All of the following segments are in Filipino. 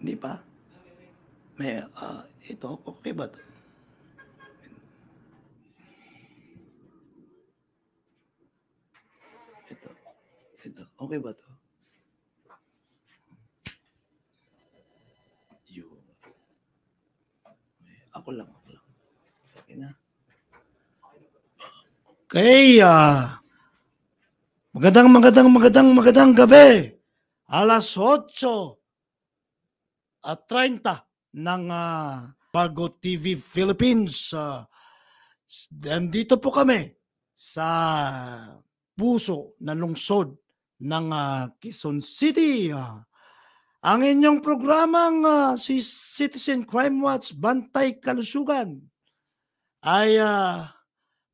Hindi pa? May, ito, okay ba 'to? Ito, okay ba 'to? Yun. Ako lang. Okay na. Okay, magandang gabi. Alas 8:30 ng Bargo TV Philippines. Nandito po kami sa puso na lungsod ng Quezon City. Ang inyong programang si Citizen Crime Watch Bantay Kalusugan ay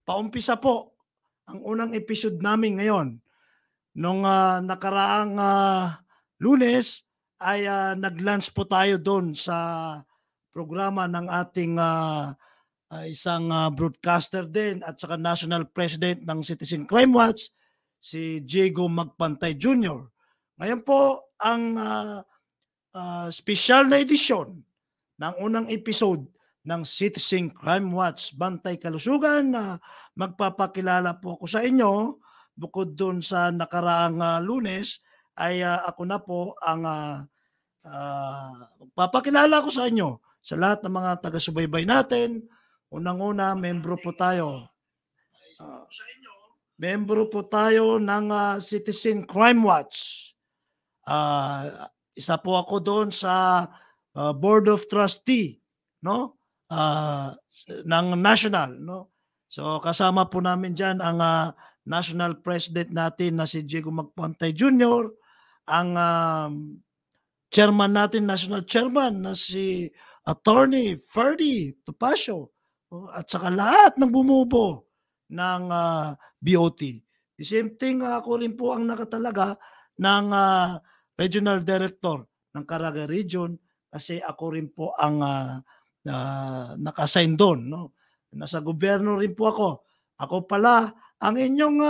paumpisa po ang unang episode namin ngayon. Nung nakaraang Lunes ay nag-launch po tayo doon sa programa ng ating isang broadcaster din at saka national president ng Citizen Crime Watch, si Diego Magpantay Jr. Ngayon po ang special na edisyon ng unang episode ng Citizen Crime Watch Bantay Kalusugan na magpapakilala po ako sa inyo. Bukod doon sa nakaraang Lunes ay ako na po ang magpapakilala ko sa inyo sa lahat ng mga taga-subaybay natin. Unang-una, membro po tayo. Membro po tayo ng Citizen Crime Watch. Isa po ako doon sa Board of Trustee, no? Ng national, no? So kasama po namin diyan ang national president natin na si Diego Magpantay Jr., ang chairman natin, national chairman na si Attorney Ferdy Topacio, at saka lahat ng bumubo ng BOT. The same thing, ako rin po ang nakatalaga ng regional director ng Caraga Region kasi ako rin po ang naka-assign doon, no? Nasa gobyerno rin po ako. Ako pala ang inyong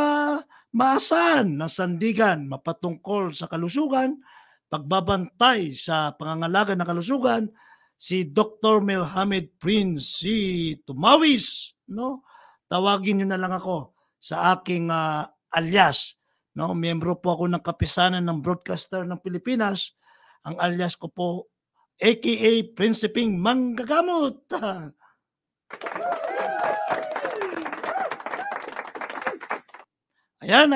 maasahan na sandigan mapatungkol sa kalusugan, pagbabantay sa pangangalaga ng kalusugan, si Dr. Melhamed Prince si Tumawis, no? Tawagin niyo na lang ako sa aking alias, no? Miyembro po ako ng kapisanan ng Broadcaster ng Pilipinas. Ang alias ko po aka Prinsiping Manggagamot. Ayan.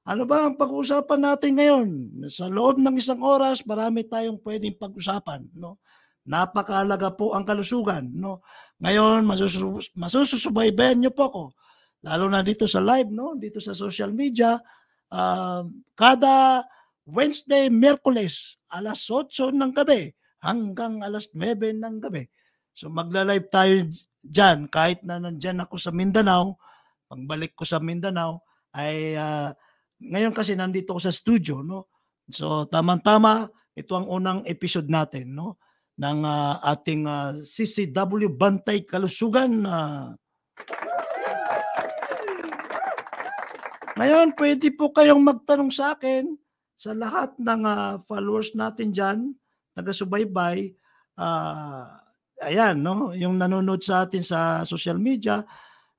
Ano ba ang pag-uusapan natin ngayon? Sa loob ng isang oras, marami tayong pwedeng pag-usapan, no? Napakahalaga po ang kalusugan, no? Ngayon, masusubaybayan niyo po ako, lalo na dito sa live, no? Dito sa social media, kada Wednesday, Miyerkules, alas 8 ng gabi hanggang alas 9 ng gabi. So magla-live tayo dyan kahit na nandyan ako sa Mindanao. Pagbalik ko sa Mindanao ay ngayon kasi nandito ako sa studio, no? So tamang-tama, ito ang unang episode natin, no? Ng ating CCW Bantay Kalusugan. Ngayon, pwede po kayong magtanong sa akin sa lahat ng followers natin dyan, taga-subaybay. Ayan, no? Yung nanonood sa atin sa social media,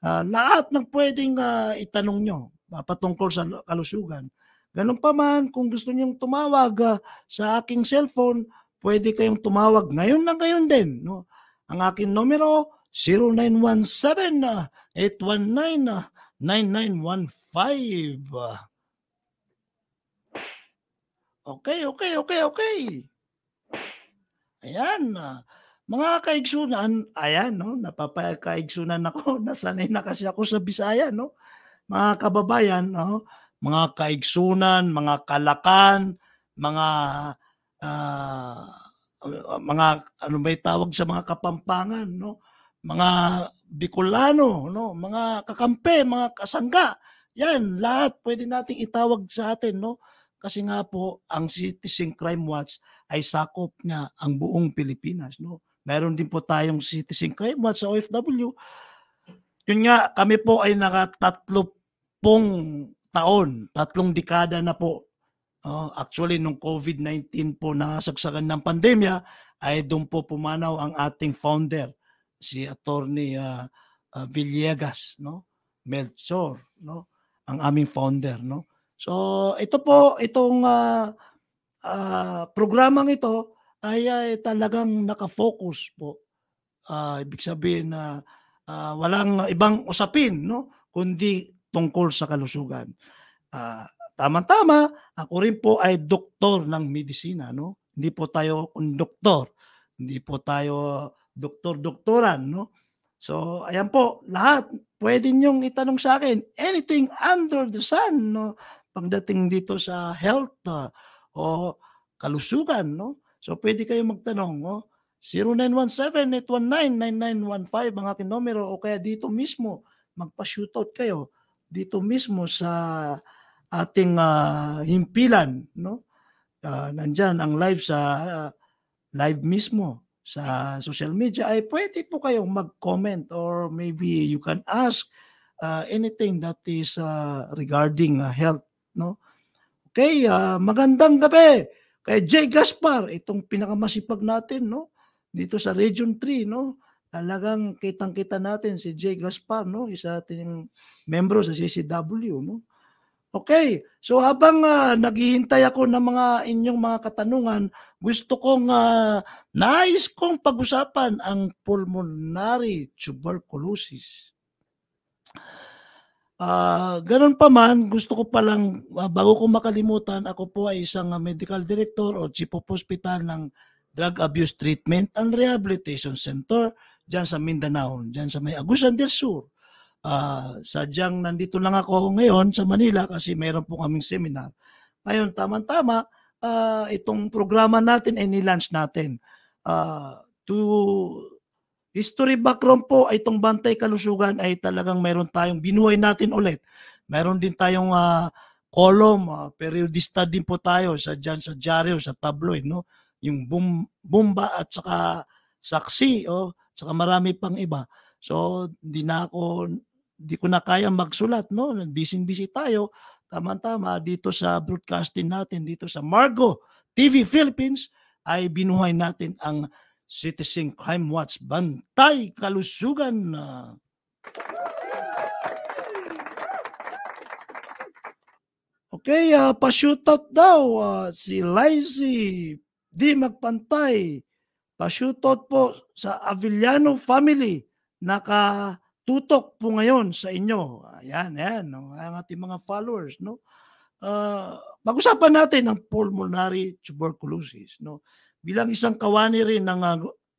lahat ng pwedeng itanong nyo patungkol sa kalusugan. Ganun pa man, kung gusto nyong tumawag sa aking cellphone, pwede kayong tumawag ngayon na ngayon din, no? Ang aking numero, 0917-819-9915. Okay. Ayan, mga kaigsunan, ayan, no? Napapakaigsunan ako, nasanay na kasi ako sa Bisaya, no? Mga kababayan, no? Mga kaigsunan, mga kalakan, mga ano ba tawag sa mga Kapampangan, no? Mga Bicolano, no? Mga kakampi, mga kasangga. Yan, lahat pwede nating itawag sa atin, no? Kasi nga po, ang Citizen Crime Watch ay sakop niya ang buong Pilipinas, no? Mayroon din po tayong Citizen Crime Watch sa OFW. Yun nga, kami po ay naka 30 taon, 3 dekada na po Actually, nung COVID-19 po nasagsagan ng pandemya, ay doon po pumanaw ang ating founder, si Attorney Villegas, no? Melchor, no? Ang aming founder, no? So, ito po, itong programang ito ay talagang nakafocus po. Ibig sabihin na walang ibang usapin, no? Kundi tungkol sa kalusugan. Tama-tama, ako rin po ay doktor ng medisina, no? Hindi po tayo konduktor, hindi po tayo doktor-doktoran, no? So, ayan po, lahat pwede niyong itanong sa akin, anything under the sun, no? Pagdating dito sa health o kalusugan, no? So, pwede kayong magtanong, no? 0917-819-9915 ang aking numero o kaya dito mismo, magpa-shootout kayo dito mismo sa ating himpilan, no? Nandyan ang live sa live mismo sa social media ay pwede po kayong mag-comment or maybe you can ask anything that is regarding health, no? Okay, magandang gabi kay Jay Gaspar, itong pinakamasipag natin, no? Dito sa Region 3, no? Talagang kitang-kita natin si Jay Gaspar, no? Isa ating membro sa CCW, no? Okay, so habang naghihintay ako ng mga inyong mga katanungan, gusto kong nais kong pag-usapan ang pulmonary tuberculosis. Ganun pa man, gusto ko palang, bago ko makalimutan, ako po ay isang medical director o chief of hospital ng Drug Abuse Treatment and Rehabilitation Center dyan sa Mindanao, dyan sa may Agusan del Sur. Sadyang nandito lang ako ngayon sa Manila kasi mayroon po kaming seminar. Ngayon, tama-tama, itong programa natin ay nilaunch natin. To history background po, itong Bantay Kalusugan ay talagang mayroon tayong binuhay natin ulit. Mayroon din tayong column, periodista din po tayo sa dyan sa dyaryo, sa tabloid, no? Yung Bumba at saka Saksi, saka marami pang iba. So, di ko na kaya magsulat, no? Busy tayo. Tama-tama, dito sa broadcasting natin, dito sa Margo TV Philippines, ay binuhay natin ang Citizen Crime Watch Bantay Kalusugan. Okay, pa-shootout daw si Lizzie D. Magpantay. Pa-shootout po sa Avellano family. Nakatutok po ngayon sa inyo. Ayan, no? Ang ating mga followers, no? Pag-usapan natin ang pulmonary tuberculosis, no? Bilang isang kawani rin ng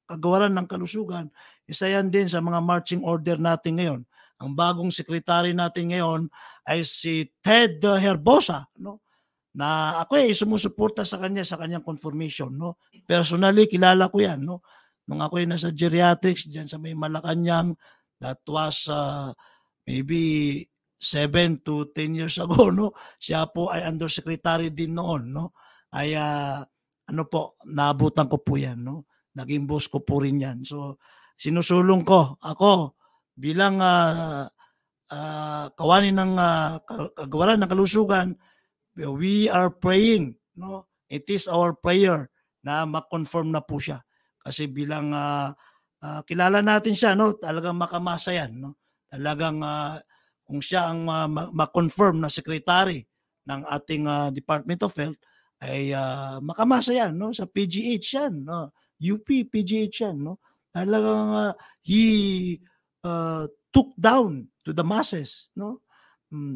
kagawaran ng kalusugan, isa yan din sa mga marching order natin ngayon. Ang bagong sekretary natin ngayon ay si Ted Herbosa, no? Na ako ay sumusuporta sa kanyang confirmation, no? Personally, kilala ko yan, no? Nung ako ay nasa geriatrics diyan sa may Malacanang, that was maybe 7 to 10 years ago, no? Siya po ay undersecretary din noon, no? Ay ano po, naabutan ko po yan, no? Naging boss ko po rin yan. So, sinusulong ko ako bilang kawani ng kagawaran ng kalusugan. We are praying, no? It is our prayer na ma-confirm na po siya. Kasi bilang kilala natin siya, no? Talagang makamasa yan, no? Talagang kung siya ang ma-confirm na secretary ng ating Department of Health ay makamasa yan, no? Sa PGH yan, no? UP, PGH yan, no? Talagang he took down to the masses, no?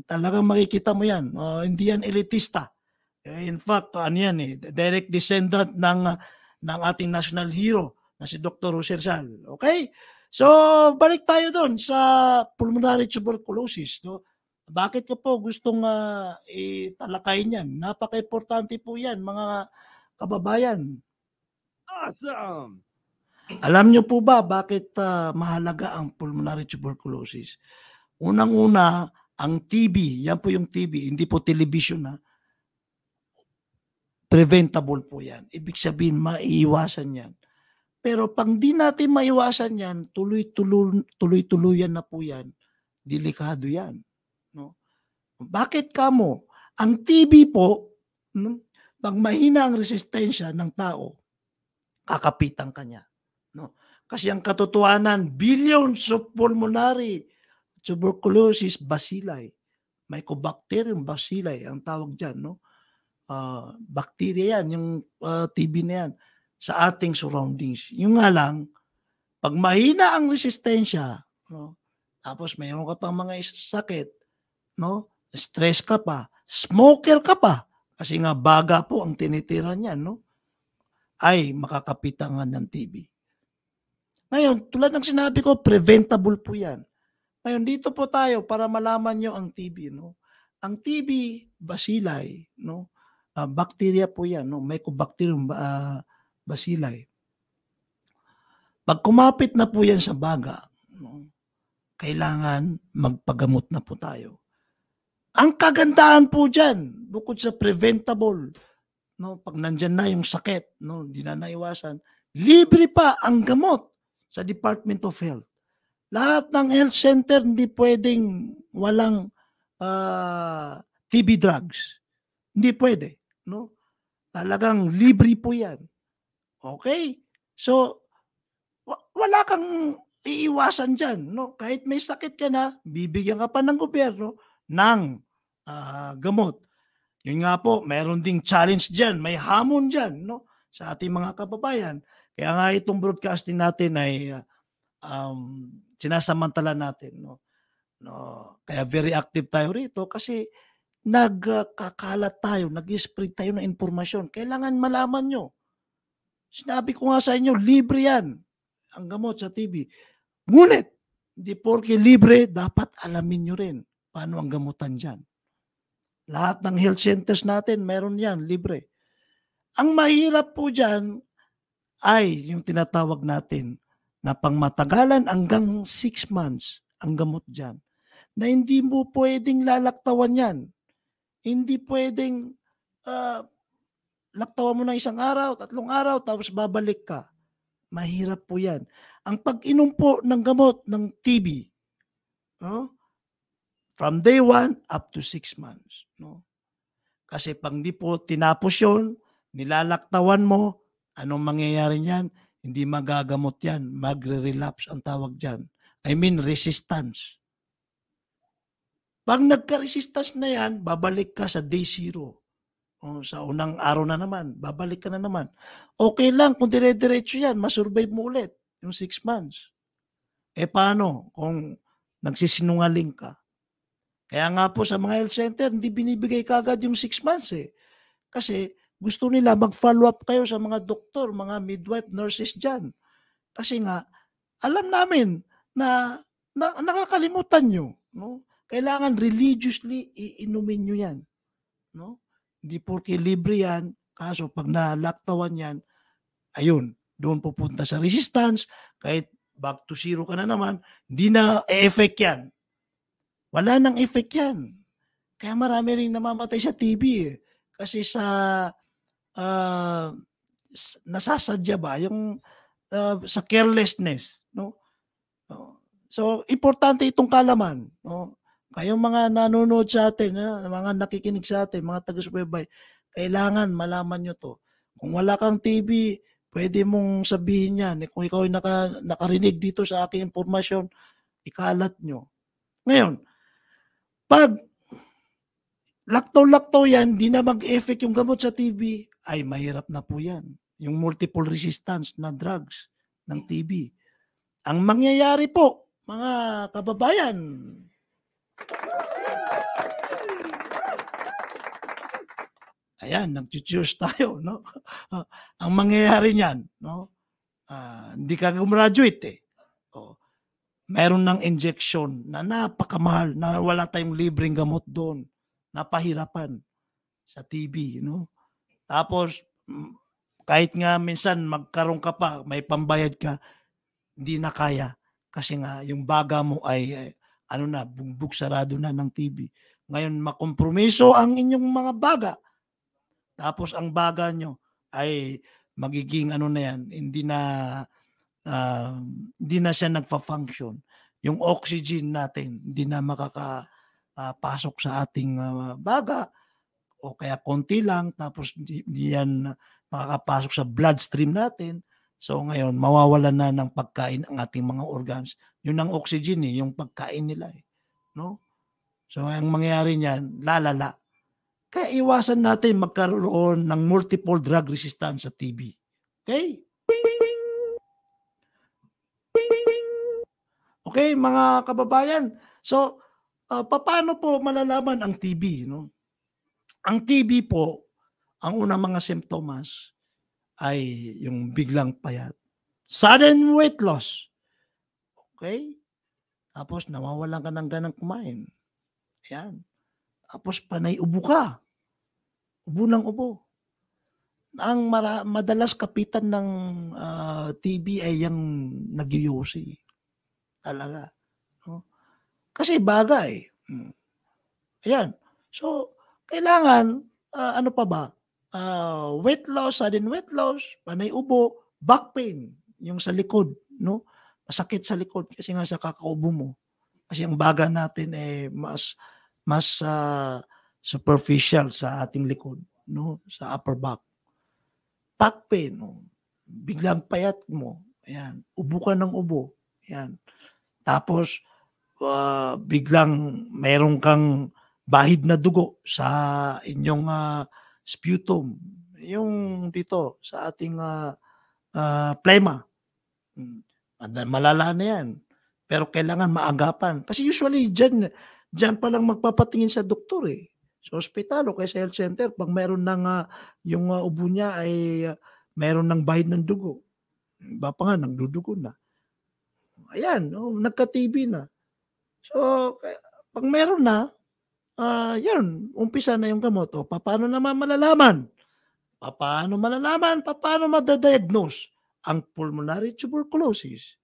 Talagang makikita mo yan. Hindi yan elitista. In fact, ano yan direct descendant ng ating national hero na si Dr. Jose Rizal. Okay? So, balik tayo doon sa pulmonary tuberculosis, no? Bakit ko po gustong italakayin yan? Napaka-importante po yan, mga kababayan. Awesome! Alam niyo po ba bakit mahalaga ang pulmonary tuberculosis? Unang-una, ang TB, yan po yung TB, hindi po television preventable po yan. Ibig sabihin, maiiwasan yan. Pero pang di natin maiwasan yan, tuloy-tuluyan na po yan, delikado yan. No? Bakit kamo? Ang TB po, no? Pag mahina ang resistensya ng tao, kakapitan ka niya, no? Kasi ang katotohanan, billions of pulmonary tuberculosis bacilli, Mycobacterium bacilli ang tawag diyan, no? Bacteria yan, yung TB na yan sa ating surroundings. Yung nga lang, pag mahina ang resistensya, no? Tapos mayroon ka pang mga sakit, no? Stress ka pa, smoker ka pa, kasi nga baga po ang tinitira niyan, no? Ay makakapitangan ng TB. Ngayon, tulad ng sinabi ko, preventable po yan. Ngayon, dito po tayo para malaman nyo ang TB, no? Ang TB bacilli, no? Bacteria po yan, no? Mycobacterium bacilli. Pag kumapit na po yan sa baga, no? Kailangan magpagamot na po tayo. Ang kagandahan po dyan, bukod sa preventable, no? Pag nandyan na yung sakit, no? Hindi na naiwasan, libre pa ang gamot sa Department of Health. Lahat ng health center hindi pwedeng walang TB drugs. Hindi pwede, no? Talagang libre po 'yan. Okay? So wala kang iiwasan diyan, no? Kahit may sakit ka na, bibigyan ka pa ng gobyerno ng gamot. Yun nga po, mayroon ding challenge diyan, may hamon diyan, no? Sa ating mga kababayan. Kaya nga itong broadcasting natin ay sinasamantala natin, no? Kaya very active tayo rito kasi nagkakalat tayo, nag-spread tayo ng impormasyon. Kailangan malaman nyo. Sinabi ko nga sa inyo, libre yan ang gamot sa TB. Ngunit, hindi porke libre, dapat alamin nyo rin paano ang gamutan dyan. Lahat ng health centers natin, meron yan, libre. Ang mahirap po dyan ay yung tinatawag natin na pangmatagalan hanggang 6 months ang gamot dyan. Na hindi mo pwedeng lalaktawan yan. Hindi pwedeng laktawan mo na 1 araw, 3 araw, tapos babalik ka. Mahirap po yan. Ang pag-inom po ng gamot ng TB, no? From day 1 up to 6 months. No? Kasi pag di po tinapos yun, nilalaktawan mo, anong mangyayari niyan? Hindi magagamot yan. Magre-relapse ang tawag dyan. I mean, resistance. Pag nagka-resistance na yan, babalik ka sa day 0. Sa unang araw na naman, babalik ka na naman. Okay lang kung dire-diretso yan, masurvive mo ulit yung 6 months. Paano kung nagsisinungaling ka? Kaya nga po sa mga health center, hindi binibigay kagad yung 6 months Kasi gusto nila mag-follow up kayo sa mga doktor, mga midwife, nurses dyan. Kasi nga, alam namin na nakakalimutan nyo. No? Kailangan religiously iinumin nyo yan. No? Hindi porke libre yan, kaso pag nalaktawan yan, ayun, doon pupunta sa resistance, kahit back to 0 ka na naman, hindi na e-effect yan. Wala nang effect yan. Kaya marami rin namamatay sa TB Kasi sa nasasadya ba yung sa carelessness, no? So importante itong kalaman, no? Kayong mga nanonood sa atin, mga nakikinig sa atin, mga taga-subaybay, kailangan malaman nyo to. Kung wala kang TB, pwede mong sabihin yan. Kung ikaw ay nakarinig dito sa aking impormasyon, ikalat nyo. Ngayon, pag laktaw-laktaw yan, di na mag-effect yung gamot sa TB, ay mahirap na po yan. Yung multiple resistance na drugs ng TB. Ang mangyayari po, mga kababayan, ayan, nag-choose tayo, no? Ang mangyayari niyan, no? Hindi ka gumraduate Meron ng injection na napakamahal, na wala tayong libreng gamot doon. Napahirapan sa TB, no? Tapos, kahit nga minsan magkaroon ka pa, may pambayad ka, hindi na kaya. Kasi nga, yung baga mo ay bugbog sarado na ng TB. Ngayon, makompromiso ang inyong mga baga. Tapos, ang baga nyo ay magiging hindi na siya nagfa-function. Yung oxygen natin, hindi na makakapasok sa ating baga. o kaya konti lang tapos hindi yan makakapasok sa bloodstream natin. So ngayon, mawawalan na ng pagkain ang ating mga organs. Yun ang oxygen yung pagkain nila no? So ang mangyayari niyan, lalala. Kaya iwasan natin magkaroon ng multiple drug resistance sa TB. Okay? Okay, mga kababayan. So, paano po malalaman ang TB, no? Ang TB po, ang unang mga simptomas ay yung biglang payat. Sudden weight loss. Okay? Tapos nawawalan ka ng ganang kumain. Ayan. Tapos panay ubo ka. Ubo ng ubo. Ang madalas kapitan ng TB ay yung nagyoyosi. Talaga. No? Kasi bagay. Ayan. So, kailangan, ano pa ba? Weight loss, sudden weight loss, panay ubo, back pain, yung sa likod, no? Masakit sa likod kasi nga sa kakaubo mo. Kasi ang baga natin mas superficial sa ating likod, no? Sa upper back. Back pain, no? Biglang payat mo. Ayan. Ubo ka ng ubo. Ayan. Tapos, biglang mayroon kang bahid na dugo sa inyong sputum. Yung dito sa ating plema. Malala na yan. Pero kailangan maagapan. Kasi usually, dyan pa lang magpapatingin sa doktor Sa ospital o kaya sa health center, pag mayroon ng yung ubo niya ay mayroon ng bahid ng dugo. Iba pa nga, nagdudugo na. Ayan, nagka-TB na. So, pag meron na, yun, umpisa na yung gamot. O, paano naman malalaman? Paano madadiagnose ang pulmonary tuberculosis?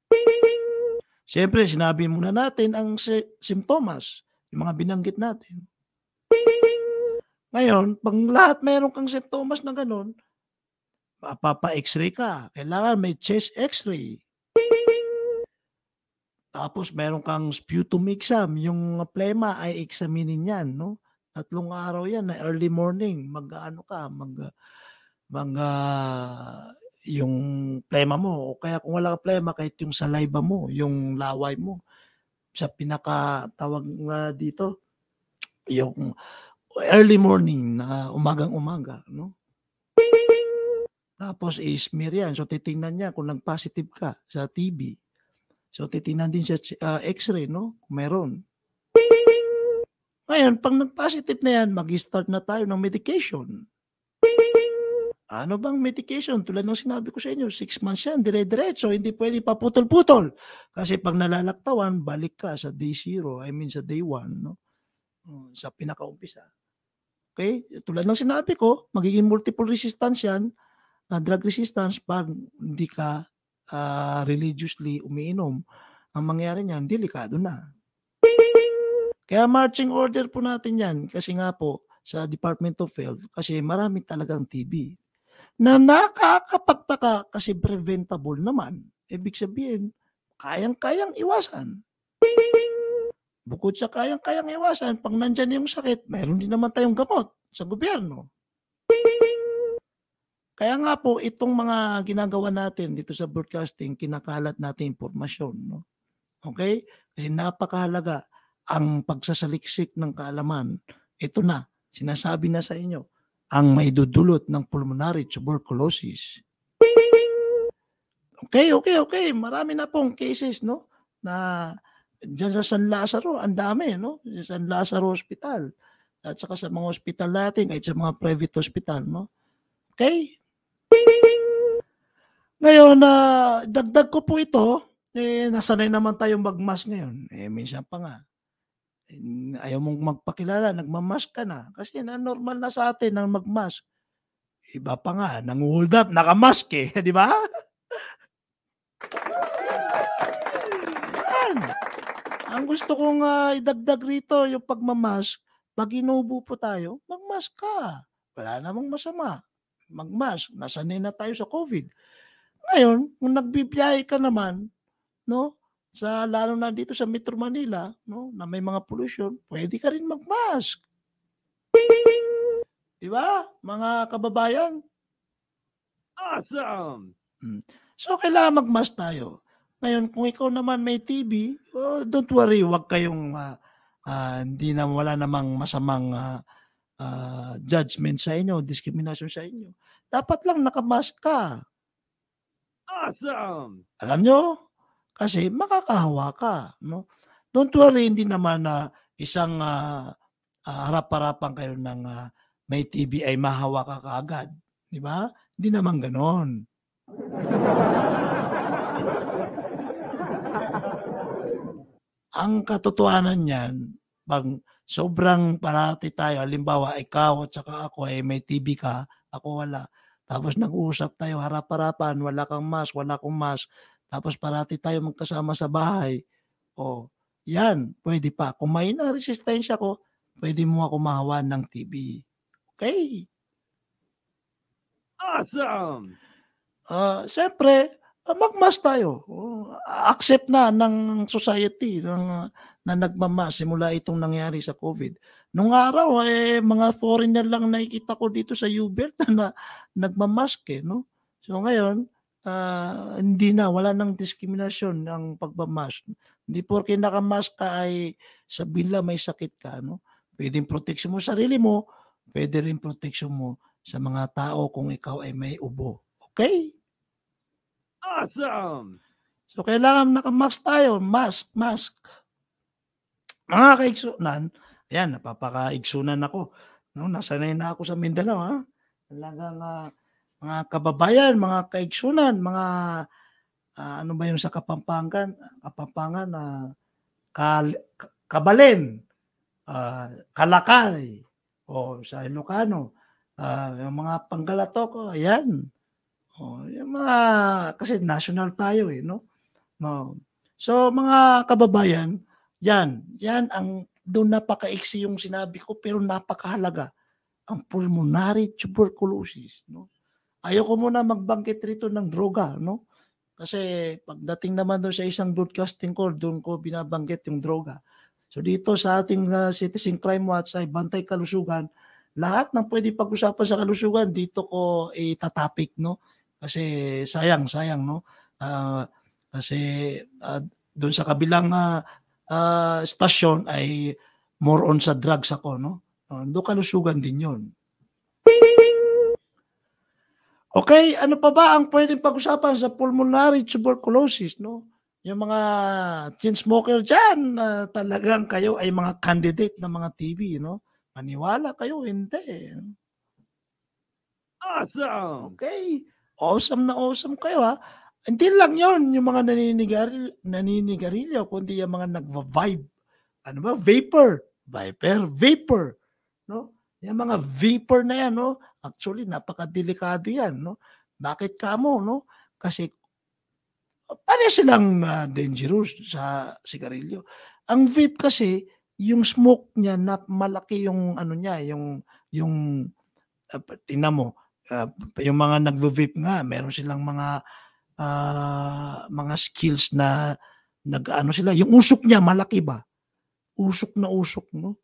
Siyempre, sinabi muna natin ang simptomas, yung mga binanggit natin. Ngayon, pag lahat meron kang simptomas na ganun, mapapa-x-ray ka. Kailangan may chest x-ray. Tapos meron kang sputum exam, yung plema ay examinin yan, no? 3 araw yan na early morning, yung plema mo o kaya kung wala kang plema kahit yung saliva mo, yung laway mo sa pinakatawag na dito, yung early morning na umagang-umaga, no? Tapos i-smear yan. So titingnan niya kung nag-positive ka sa TB. So titingnan din siya x-ray, no? Kung meron. Ngayon, pag nag-positive na yan, mag-start na tayo ng medication. Ano bang medication? Tulad ng sinabi ko sa inyo, 6 months yan, dire-diretso, hindi pwede paputol-putol. Kasi pag nalalaktawan, balik ka sa day 0, sa day 1, no? Sa pinakaumpisa. Okay? Tulad ng sinabi ko, magiging multiple resistance yan, drug resistance, pag hindi ka religiously umiinom. Ang mangyari niyan, delikado na. Kaya marching order po natin yan kasi nga po sa Department of Health kasi marami talagang TB na nakakapagtaka kasi preventable naman. Ibig sabihin, kayang-kayang iwasan. Bukod sa kayang-kayang iwasan, pag nandyan yung sakit, mayroon din naman tayong gamot sa gobyerno. Kaya nga po, itong mga ginagawa natin dito sa broadcasting, kinakalat natin impormasyon. No? Okay? Kasi napakahalaga ang pagsasaliksik ng kaalaman. Ito na, sinasabi na sa inyo, ang may dudulot ng pulmonary tuberculosis. Okay. Marami na pong cases, no? Na dyan sa San Lazaro, ang dami, no? Sa San Lazaro Hospital. At saka sa mga hospital natin, kahit sa mga private hospital, no? Okay? Ngayon, dagdag ko po ito, nasanay naman tayong mag-mask ngayon. Minsan pa nga, ayaw mong magpakilala, nagmamask ka na. Kasi normal na sa atin ang mag-mask. Iba pa nga, nang-hold up, nakamask di ba? Yan. Ang gusto kong idagdag rito, yung pagmamask, pag inubo po tayo, mag-mask ka. Wala namang masama. Mag-mask, nasanay na tayo sa COVID. Ngayon, kung nagbibiyahe ka naman, no, lalo na dito sa Metro Manila, no, na may mga pollution, pwede ka rin mag-mask. Di ba, mga kababayan? Awesome! So, kailangan mag-mask tayo. Ngayon, kung ikaw naman may TB, don't worry, huwag kayong wala namang masamang judgment sa inyo, discrimination sa inyo. Dapat lang nakamask ka. Awesome! Alam nyo? Kasi makakahawa ka. No? Don't worry, hindi naman isang harap-harapan kayo ng may TB ay mahawa ka kaagad. Di ba? Hindi naman ganon. Ang katotohanan niyan, pag sobrang parati tayo, halimbawa ikaw at saka ako ay may TB ka, ako wala. Tapos nag-uusap tayo harap-harapan, wala kang mask, wala akong mask. Tapos parati tayo magkasama sa bahay. O, yan, pwede pa. Kung may resistensya ko, pwede mo ako mahawan ng TB. Okay? Awesome! Siyempre, mag-mask tayo. Accept na ng society na nagmamas simula itong nangyari sa COVID. Nung araw, mga foreigner lang nakikita ko dito sa U-Belt na nagmamask no? So ngayon, hindi na, wala nang diskriminasyon ng pagmamask. Hindi porke nakamask ka ay sabihin lang may sakit ka, no? Pwedeng protection mo sarili mo, pwede rin protection mo sa mga tao kung ikaw ay may ubo. Okay? Awesome! So, kailangan nakamask tayo. Mask. Mga kaigsunan, ayan, napapakaigsunan ako. No, nasanay na ako sa Mindanao, ha? Talagang mga kababayan, mga kaigsunan, mga ano ba yung sa Kapampangan, Kabalen, Kalakay, o sa Ilocano, yung mga Panggalatok, ayan. Yung mga, kasi national tayo no? No. So mga kababayan, yan ang doon napakaiksi yung sinabi ko pero napakahalaga. Ang pulmonary tuberculosis, no? Ayoko muna magbanggit rito ng droga, no? Kasi pagdating naman doon sa isang broadcasting call, doon ko binabanggit yung droga. So dito sa ating Citizen Crime Watch ay Bantay Kalusugan, lahat ng pwede pag-usapan sa kalusugan dito ko itatapik, no? Kasi sayang no. Kasi doon sa kabilang stasyon ay more on sa drugs ako, no. Doon kalusugan din 'yon. Okay, ano pa ba ang pwedeng pag-usapan sa pulmonary tuberculosis, no? Yung mga chain smoker diyan, talagang kayo ay mga candidate ng mga TB, no? Maniwala kayo, hindi. Awesome! Okay. Awesome na awesome kayo, ha. Hindi lang yon yung mga naninigarilyo, kundi yung mga nagva-vibe. Ano ba? Vapor, no? Yung mga vapor na yan, no? Actually, napakadelikado yan, no? Bakit kamo, no? Kasi paano silang dangerous sa sigarilyo. Ang vape kasi, yung smoke niya na malaki yung ano niya, yung tingnan mo, yung mga nagvo-vape nga, meron silang mga skills na nag-ano sila, yung usok niya malaki ba? Usok na usok, no?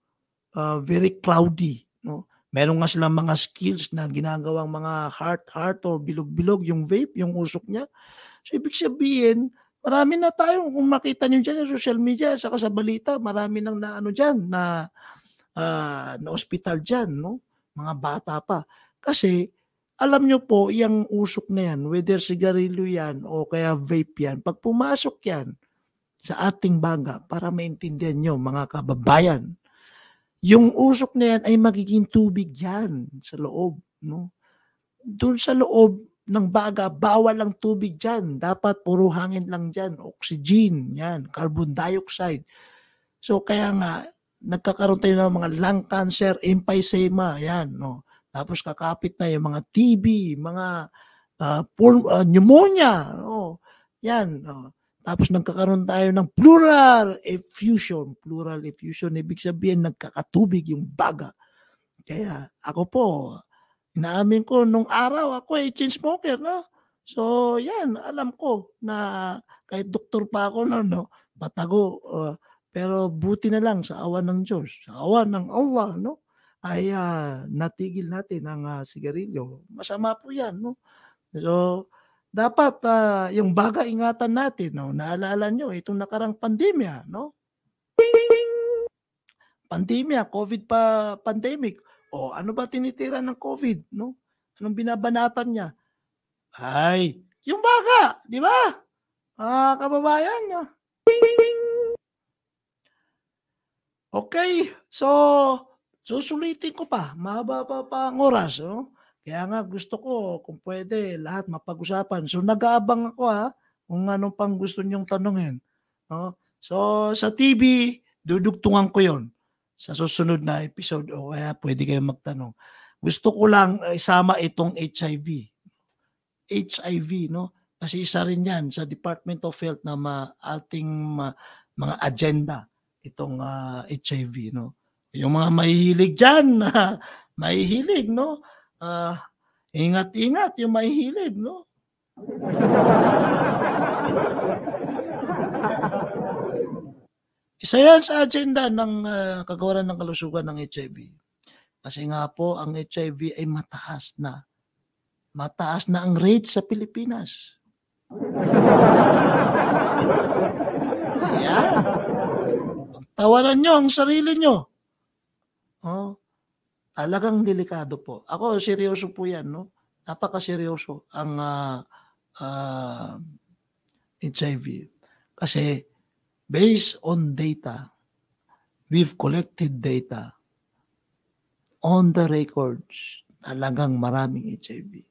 Very cloudy, no? Meron nga silang mga skills na ginagawang mga heart or bilog-bilog yung vape, yung usok niya. So, ibig sabihin, marami na tayo, kung makita niyo dyan sa social media, saka sa balita, marami nang na ano dyan, na hospital dyan, no? Mga bata pa. Kasi, alam nyo po, yung usok na yan, whether sigarilyo yan o kaya vape yan, pag pumasok yan sa ating baga, para maintindihan nyo, mga kababayan, yung usok na yan ay magiging tubig yan sa loob, no? Doon sa loob ng baga, bawal ang tubig dyan. Dapat puro hangin lang dyan. Oxygen, yan. Carbon dioxide. So, kaya nga, nagkakaroon tayo ng mga lung cancer, emphysema, yan, no? Tapos kakapit na yung mga TB, mga pneumonia, no? Yan, no? Tapos nagkakaroon tayo ng pleural effusion. Pleural effusion, ibig sabihin nagkakatubig yung baga. Kaya ako po, inaamin ko nung araw ako ay chain smoker, no? So, yan, alam ko na kahit doktor pa ako no, patago, pero buti na lang sa awa ng Diyos, sa awa ng Allah, no? ay natigil natin ang sigarilyo. Masama po 'yan, no? So, dapat yung baga ingatan natin, no? Naalala nyo, itong nakarang pandemya, no? Pandemya, COVID pandemic. O ano ba tinitira ng COVID, no? Anong binabanatan niya? Ay, yung baga, di ba? Kababayan. Okay, so susulitin ko pa, mahaba pa ang oras, no? Kaya nga gusto ko kung pwede lahat mapag-usapan. So nag-aabang ako kung anong pang gusto niyong tanungin, no? So sa TV, dudugtungan ko 'yon sa susunod na episode o kaya pwede kayong magtanong. Gusto ko lang isama itong HIV. HIV, no? Kasi isa rin 'yan sa Department of Health na ating mga agenda itong HIV, no? Yung mga mahihilig diyan, mahihilig, no? Ingat-ingat yung mahihilig, no? Isa yan sa agenda ng Kagawaran ng Kalusugan ng HIV. Kasi nga po, ang HIV ay mataas na. Mataas na ang rate sa Pilipinas. Ayan. Tawanan nyo ang sarili nyo. Oh, talagang delikado po. Ako, seryoso po yan, no? Napaka-seryoso ang HIV. Kasi, based on data, we've collected data on the records, talagang maraming HIV.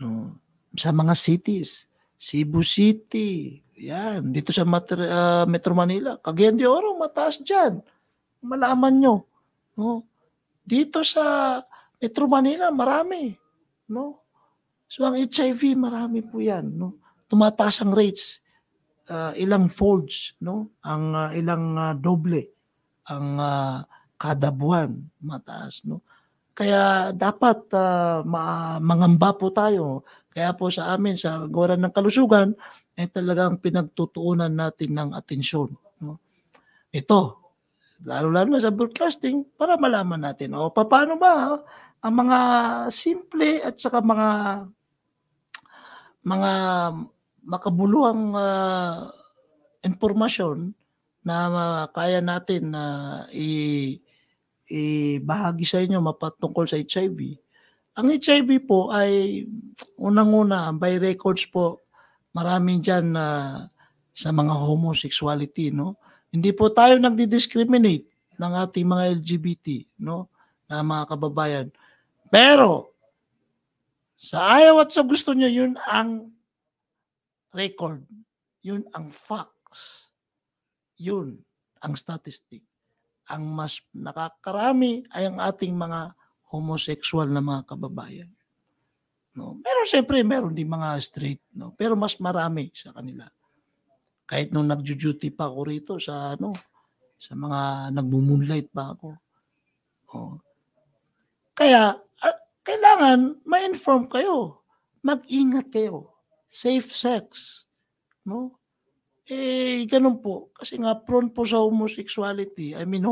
No? Sa mga cities, Cebu City, yan, dito sa Metro Manila, Cagayan de Oro, mataas dyan. Malaman nyo. No? Dito sa Metro Manila, marami. No? So, ang HIV, marami po yan. No? Tumataas ang rates. Ilang folds, no? Ang ilang doble ang kada buwan mataas, no? Kaya dapat mangamba po tayo. Kaya po sa amin sa Kagawaran ng Kalusugan ay talagang pinagtutuunan natin ng atensyon, no? Ito, lalo-lalo na sa broadcasting para malaman natin paano ba ang mga simple at saka mga makabuluhang impormasyon na kaya natin na ibahagi sa inyo mapatungkol sa HIV. Ang HIV po ay unang-una, by records po, maraming dyan sa mga homosexuality, no? Hindi po tayo nagdi-discriminate ng ating mga LGBT, no? Na mga kababayan. Pero, sa ayaw at sa gusto nyo, yun ang record. Yun ang facts. Yun ang statistic. Ang mas nakakarami ay ang ating mga homosexual na mga kababayan. No? Pero siyempre, meron din mga straight. No? Pero mas marami sa kanila. Kahit nung nag-duty pa ako rito sa sa mga nagmo-moonlight pa ako. Kaya, kailangan ma-inform kayo. Mag-ingat kayo. Safe sex. No? Ganun po. Kasi nga prone po sa homosexuality. I mean,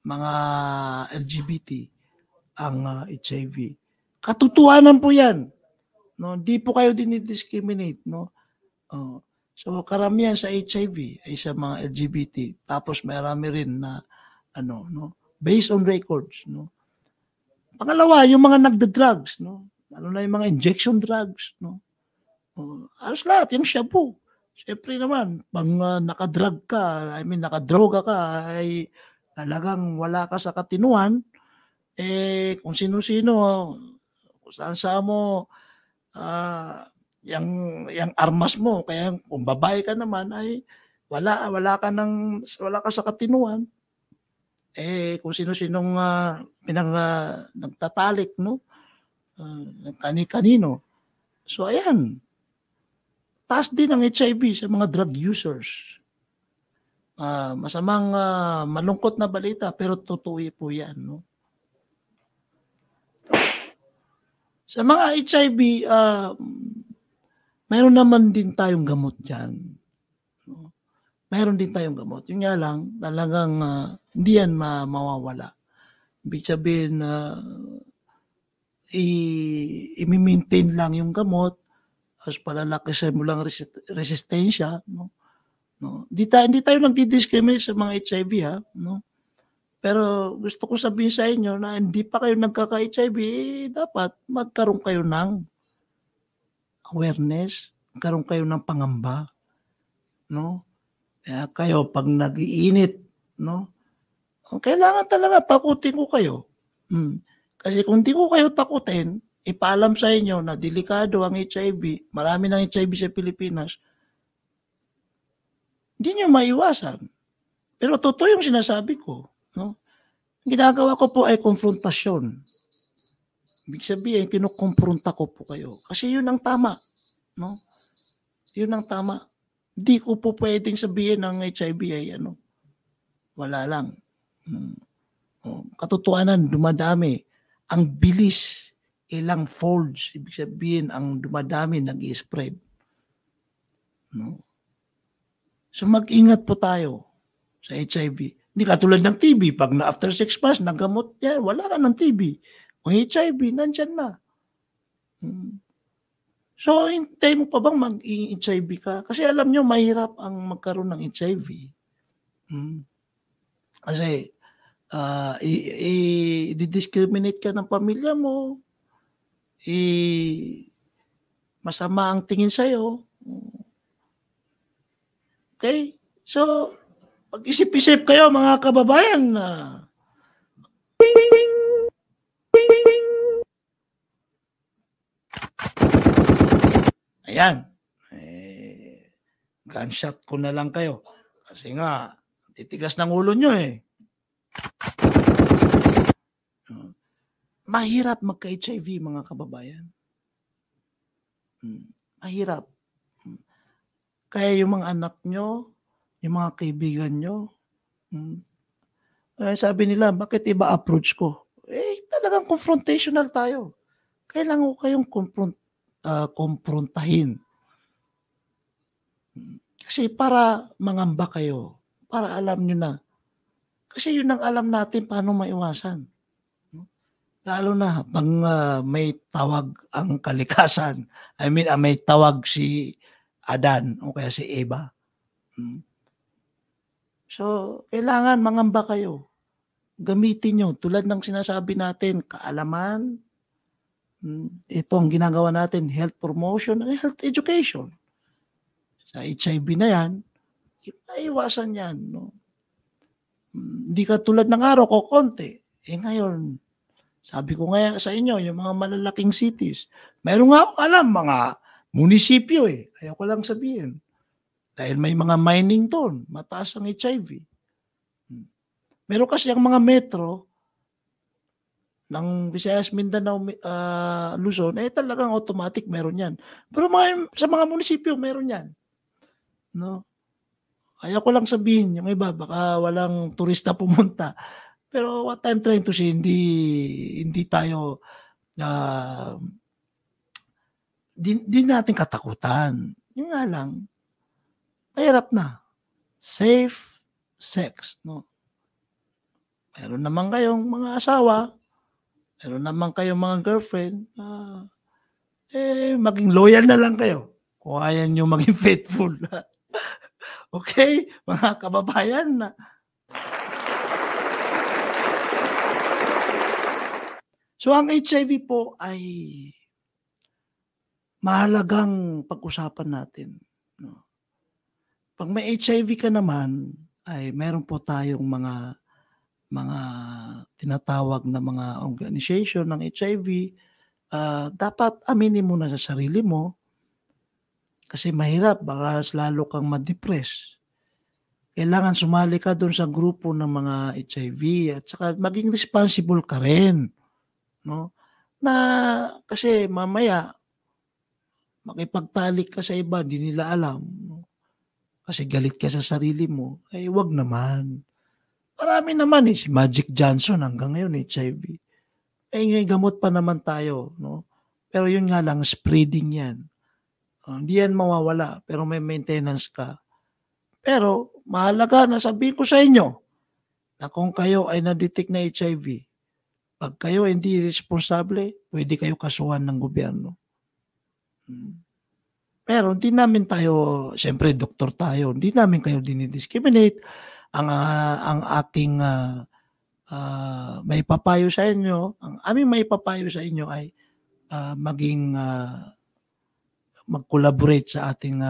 mga LGBT ang HIV. Katotohanan po yan. No? Di po kayo dinidiscriminate. No? So, karamihan sa HIV ay sa mga LGBT. Tapos marami rin na no? Based on records. No? Pangalawa, yung mga nagda-drugs. No? Lalo na yung mga injection drugs. No? Halos lahat, yung shabu. Siyempre naman, pag nakadrug ka, nakadroga ka, ay talagang wala ka sa katinuan, kung sino-sino, kung saan mo, yung armas mo, kaya kung babae ka naman, ay wala ka sa katinuan, kung sino-sinong nagtatalik, no? Kani-kanino. So, ayan. Taas din ang HIV sa mga drug users. Masamang malungkot na balita pero totoo po yan. No? Sa mga HIV, mayroon naman din tayong gamot dyan. No? mayroon din tayong gamot. Yun nga lang, talagang hindi yan mawawala. Ibig sabihin na i-maintain lang yung gamot, as palalakisan mo lang resistensya, no? No? Hindi tayo nagdi-discriminate sa mga HIV, ha, no? Pero gusto ko sabihin sa inyo na hindi pa kayo nagkaka-HIV, dapat magkaroon kayo ng awareness, magkaroon kayo ng pangamba, no? Kaya kayo pag nag-iinit, no? Kailangan talaga takutin ko kayo. Kasi kung di ko kayo takutin, ipaalam sa inyo na delikado ang HIV, marami ng HIV sa Pilipinas, hindi nyo maiwasan. Pero totoo yung sinasabi ko, no? Ginagawa ko po ay konfrontasyon. Ibig sabihin, kinukompronta ko po kayo. Kasi yun ang tama, no? Yun ang tama. Hindi ko po pwedeng sabihin ng HIV ay wala lang. Katotohanan, dumadami. Ang bilis, ilang folds, ibig sabihin, ang dumadami, nag-i-spread. No? So mag-ingat po tayo sa HIV. Hindi katulad ng TB, pag na after 6 months, nagamot yan, wala ka ng TB. Kung HIV, nandyan na. So, hintay mo pa bang mag-HIV ka? Kasi alam nyo, mahirap ang magkaroon ng HIV. Kasi, i-discriminate ka ng pamilya mo, masama ang tingin sa'yo. Okay? So, pag-isip-isip kayo mga kababayan na ayan. Gunshot ko na lang kayo. Kasi nga, titigas ng ulo nyo eh. Mahirap magka-HIV mga kababayan. Mahirap. Kaya yung mga anak nyo, yung mga kaibigan nyo, sabi nila, bakit iba approach ko? Talagang confrontational tayo. Kailangan ko kayong kumprontahin. Kasi para mangamba kayo, para alam nyo na. Kasi yun ang alam natin paano maiwasan. Lalo na pag may tawag ang kalikasan. I mean, may tawag si Adan o kaya si Eva. So, kailangan mangamba kayo. Gamitin nyo. Tulad ng sinasabi natin, kaalaman. Ito ang ginagawa natin, health promotion and health education. Sa HIV na yan, naiwasan yan. No? Hindi ka tulad ng araw ko, konti. Ngayon, sabi ko nga sa inyo, yung mga malalaking cities, mayroon nga ako alam, mga munisipyo eh. Ayaw ko lang sabihin. Dahil may mga mining doon, mataas ang HIV. Meron kasi ang mga metro ng Visayas, Mindanao, Luzon, talagang automatic meron yan. Pero sa mga munisipyo, meron yan. No? Ayaw ko lang sabihin, yung iba, baka walang turista pumunta. Pero what I'm trying to say, hindi tayo, di natin katakutan. Yung nga lang, mahirap na. Safe sex. No? Meron naman kayong mga asawa, meron naman kayong mga girlfriend, maging loyal na lang kayo kung ayaw nyo maging faithful. Okay, mga kababayan. So, ang HIV po ay mahalagang pag-usapan natin. No? Pag may HIV ka naman, ay meron po tayong mga tinatawag na mga organization ng HIV. Dapat aminin mo na sa sarili mo kasi mahirap, baka lalo kang ma-depress. Kailangan sumali ka doon sa grupo ng mga HIV at saka maging responsible ka rin. No? Na kasi mamaya makipagtalik ka sa iba, di nila alam. No? Kasi galit ka sa sarili mo, wag naman. Marami naman si Magic Johnson hanggang ngayon HIV. Gamot pa naman tayo, no? Pero yun nga lang, spreading yan. Hindi yan mawawala, pero may maintenance ka. Pero mahalaga na sabihin ko sa inyo na kung kayo ay na-detect na HIV, pag kayo hindi responsable, pwede kayo kasuhan ng gobyerno. Pero hindi namin tayo, siyempre doktor tayo, hindi namin kayo dinidiscriminate. Ang aking may papayo sa inyo, ang aming may papayo sa inyo ay maging mag-collaborate sa ating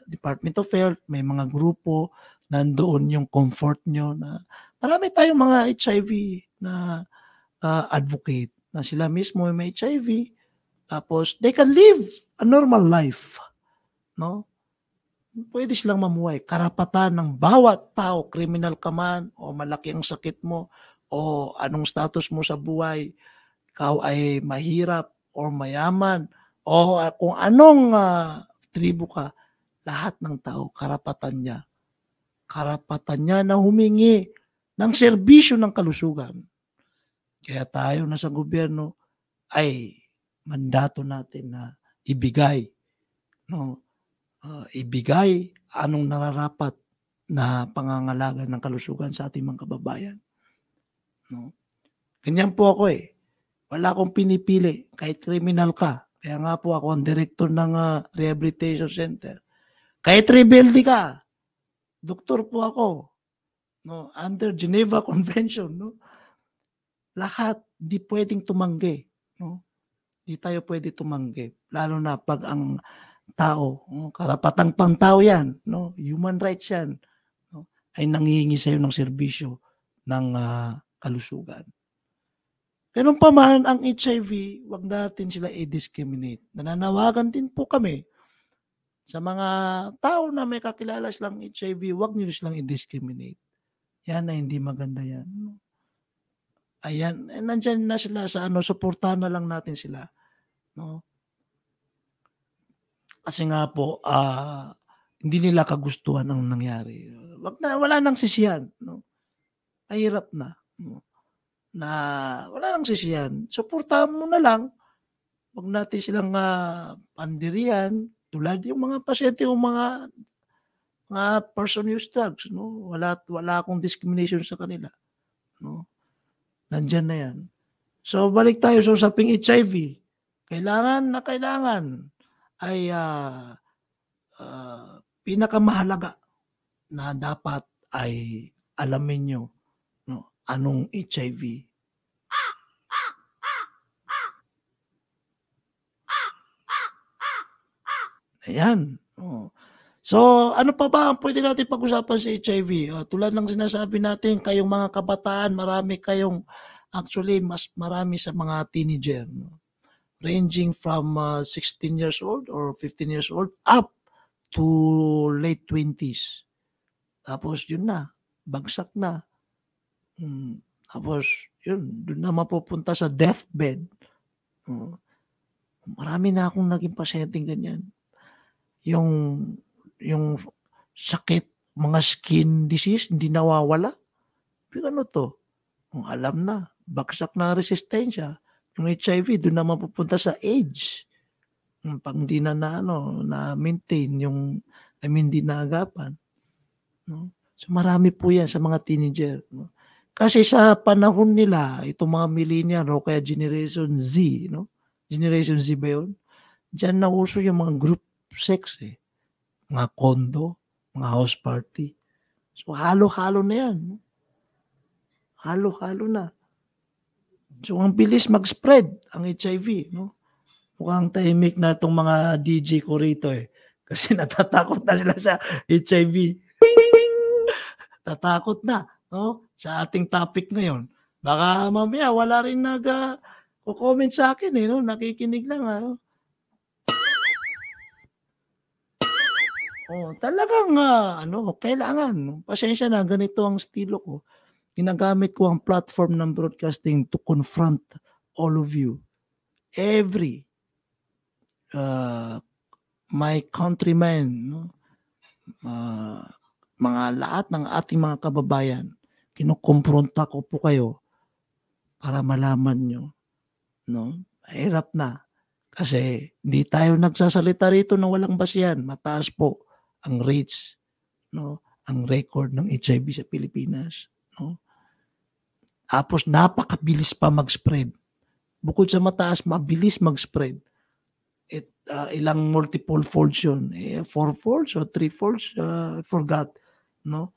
Department of Health, may mga grupo, nandoon yung comfort nyo na marami tayong mga HIV na advocate na sila mismo may HIV, tapos they can live a normal life. No? Pwede silang mamuhay. Karapatan ng bawat tao, criminal ka man, o malaki ang sakit mo, o anong status mo sa buhay, ikaw ay mahirap o mayaman, o kung anong tribo ka, lahat ng tao, karapatan niya na humingi ng serbisyo ng kalusugan. Kaya tayo na sa gobyerno ay mandato natin na ibigay, no? Ibigay anong nararapat na pangangalaga ng kalusugan sa ating mga kababayan. No? Ganyan po ako eh. Wala akong pinipili kahit criminal ka. Kaya nga po ako ang director ng rehabilitation center. Kahit rebelde ka, doktor po ako. No? Under Geneva Convention. No? Lahat di pwedeng tumanggi. No? Di tayo pwede tumanggi. Lalo na pag ang tao, karapatang pangtao yan, no? Human rights yan, no? Ay nangihingi sa iyo ng serbisyo ng kalusugan. Ganun pa man ang HIV, wag natin sila i-discriminate. Nananawagan din po kami sa mga tao na may kakilala silang HIV, wag niyo silang i-discriminate. Yan ay hindi maganda yan. No? Ayan, nandyan na sila sa suportahan na lang natin sila. No? Kasi nga po, hindi nila kagustuhan ang nangyari. Wala nang sisihan. No? Mahirap na. No? Na wala nang sisihan. Suportahan mo na lang. Huwag natin silang pandirian. Tulad yung mga pasyente o mga person use drugs. No? Wala akong discrimination sa kanila. No? Nandyan na yan. So, balik tayo sa usaping HIV. Kailangan ay pinakamahalaga na dapat ay alamin nyo, no, anong HIV. Ayan. Oh. So, ano pa ba ang pwede natin pag-usapan sa HIV? Tulad ng sinasabi natin, kayong mga kabataan, actually, mas marami sa mga teenager. No? Ranging from 16 years old or 15 years old up to late 20s. Tapos yun na, bagsak na. Tapos yun, doon na mapupunta sa deathbed. Marami na akong naging pasyenteng ganyan. Yung sakit, mga skin disease, hindi nawawala. Ano to? Alam na, bagsak na resistensya. Yung HIV, doon na mapupunta sa age. Pag di na na-maintain hindi naagapan. No? So marami po yan sa mga teenager. No? Kasi sa panahon nila, itong mga millennial o kaya Generation Z, no? Generation Z ba yun? Diyan na uso yung mga group sex eh. Mga condo, mga house party. So halo-halo na yan. No? Halo-halo na. So, ang bilis mag-spread ang HIV, no? Mukhang tahimik na itong mga DJ ko rito eh. Kasi natatakot na sila sa HIV. Tatakot na, no? Sa ating topic ngayon. Baka mamaya wala rin nag-comment sa akin eh, no? Nakikinig lang, talagang, kailangan. Pasensya na, ganito ang estilo ko. Ginagamit ko ang platform ng broadcasting to confront all of you. Every my countrymen, no? Mga lahat ng ating mga kababayan, kinukumpronta ko po kayo para malaman nyo. No? Hirap na. Kasi hindi tayo nagsasalita rito na walang basihan. Mataas po ang rates. No? ang record ng HIV sa Pilipinas, no? Tapos napakabilis pa mag-spread. Bukod sa mataas, mabilis mag-spread. Ilang multiple folds yun. 4 folds o 3 folds, I forgot, no?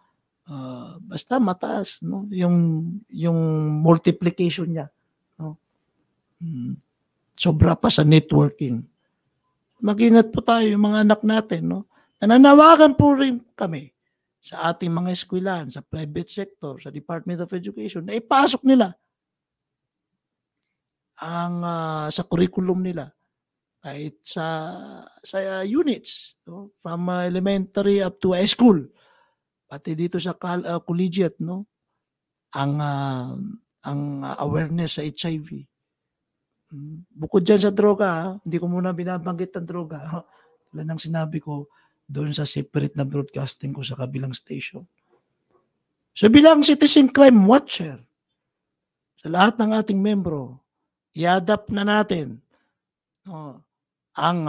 Basta mataas, no? Yung multiplication niya, no? Sobra pa sa networking. Mag-ingat po tayo yung mga anak natin, no? Nananawagan po rin kami sa ating mga eskwelahan, sa private sector, sa Department of Education, na ipasok nila ang sa curriculum nila kahit sa units, no? From elementary up to high school, pati dito sa collegiate, no? Ang awareness sa HIV. Bukod dyan sa droga, hindi ko muna binabanggit ang droga. Wala nang sinabi ko doon sa separate na broadcasting ko sa kabilang station. So bilang citizen crime watcher, sa lahat ng ating membro, i-adapt na natin ang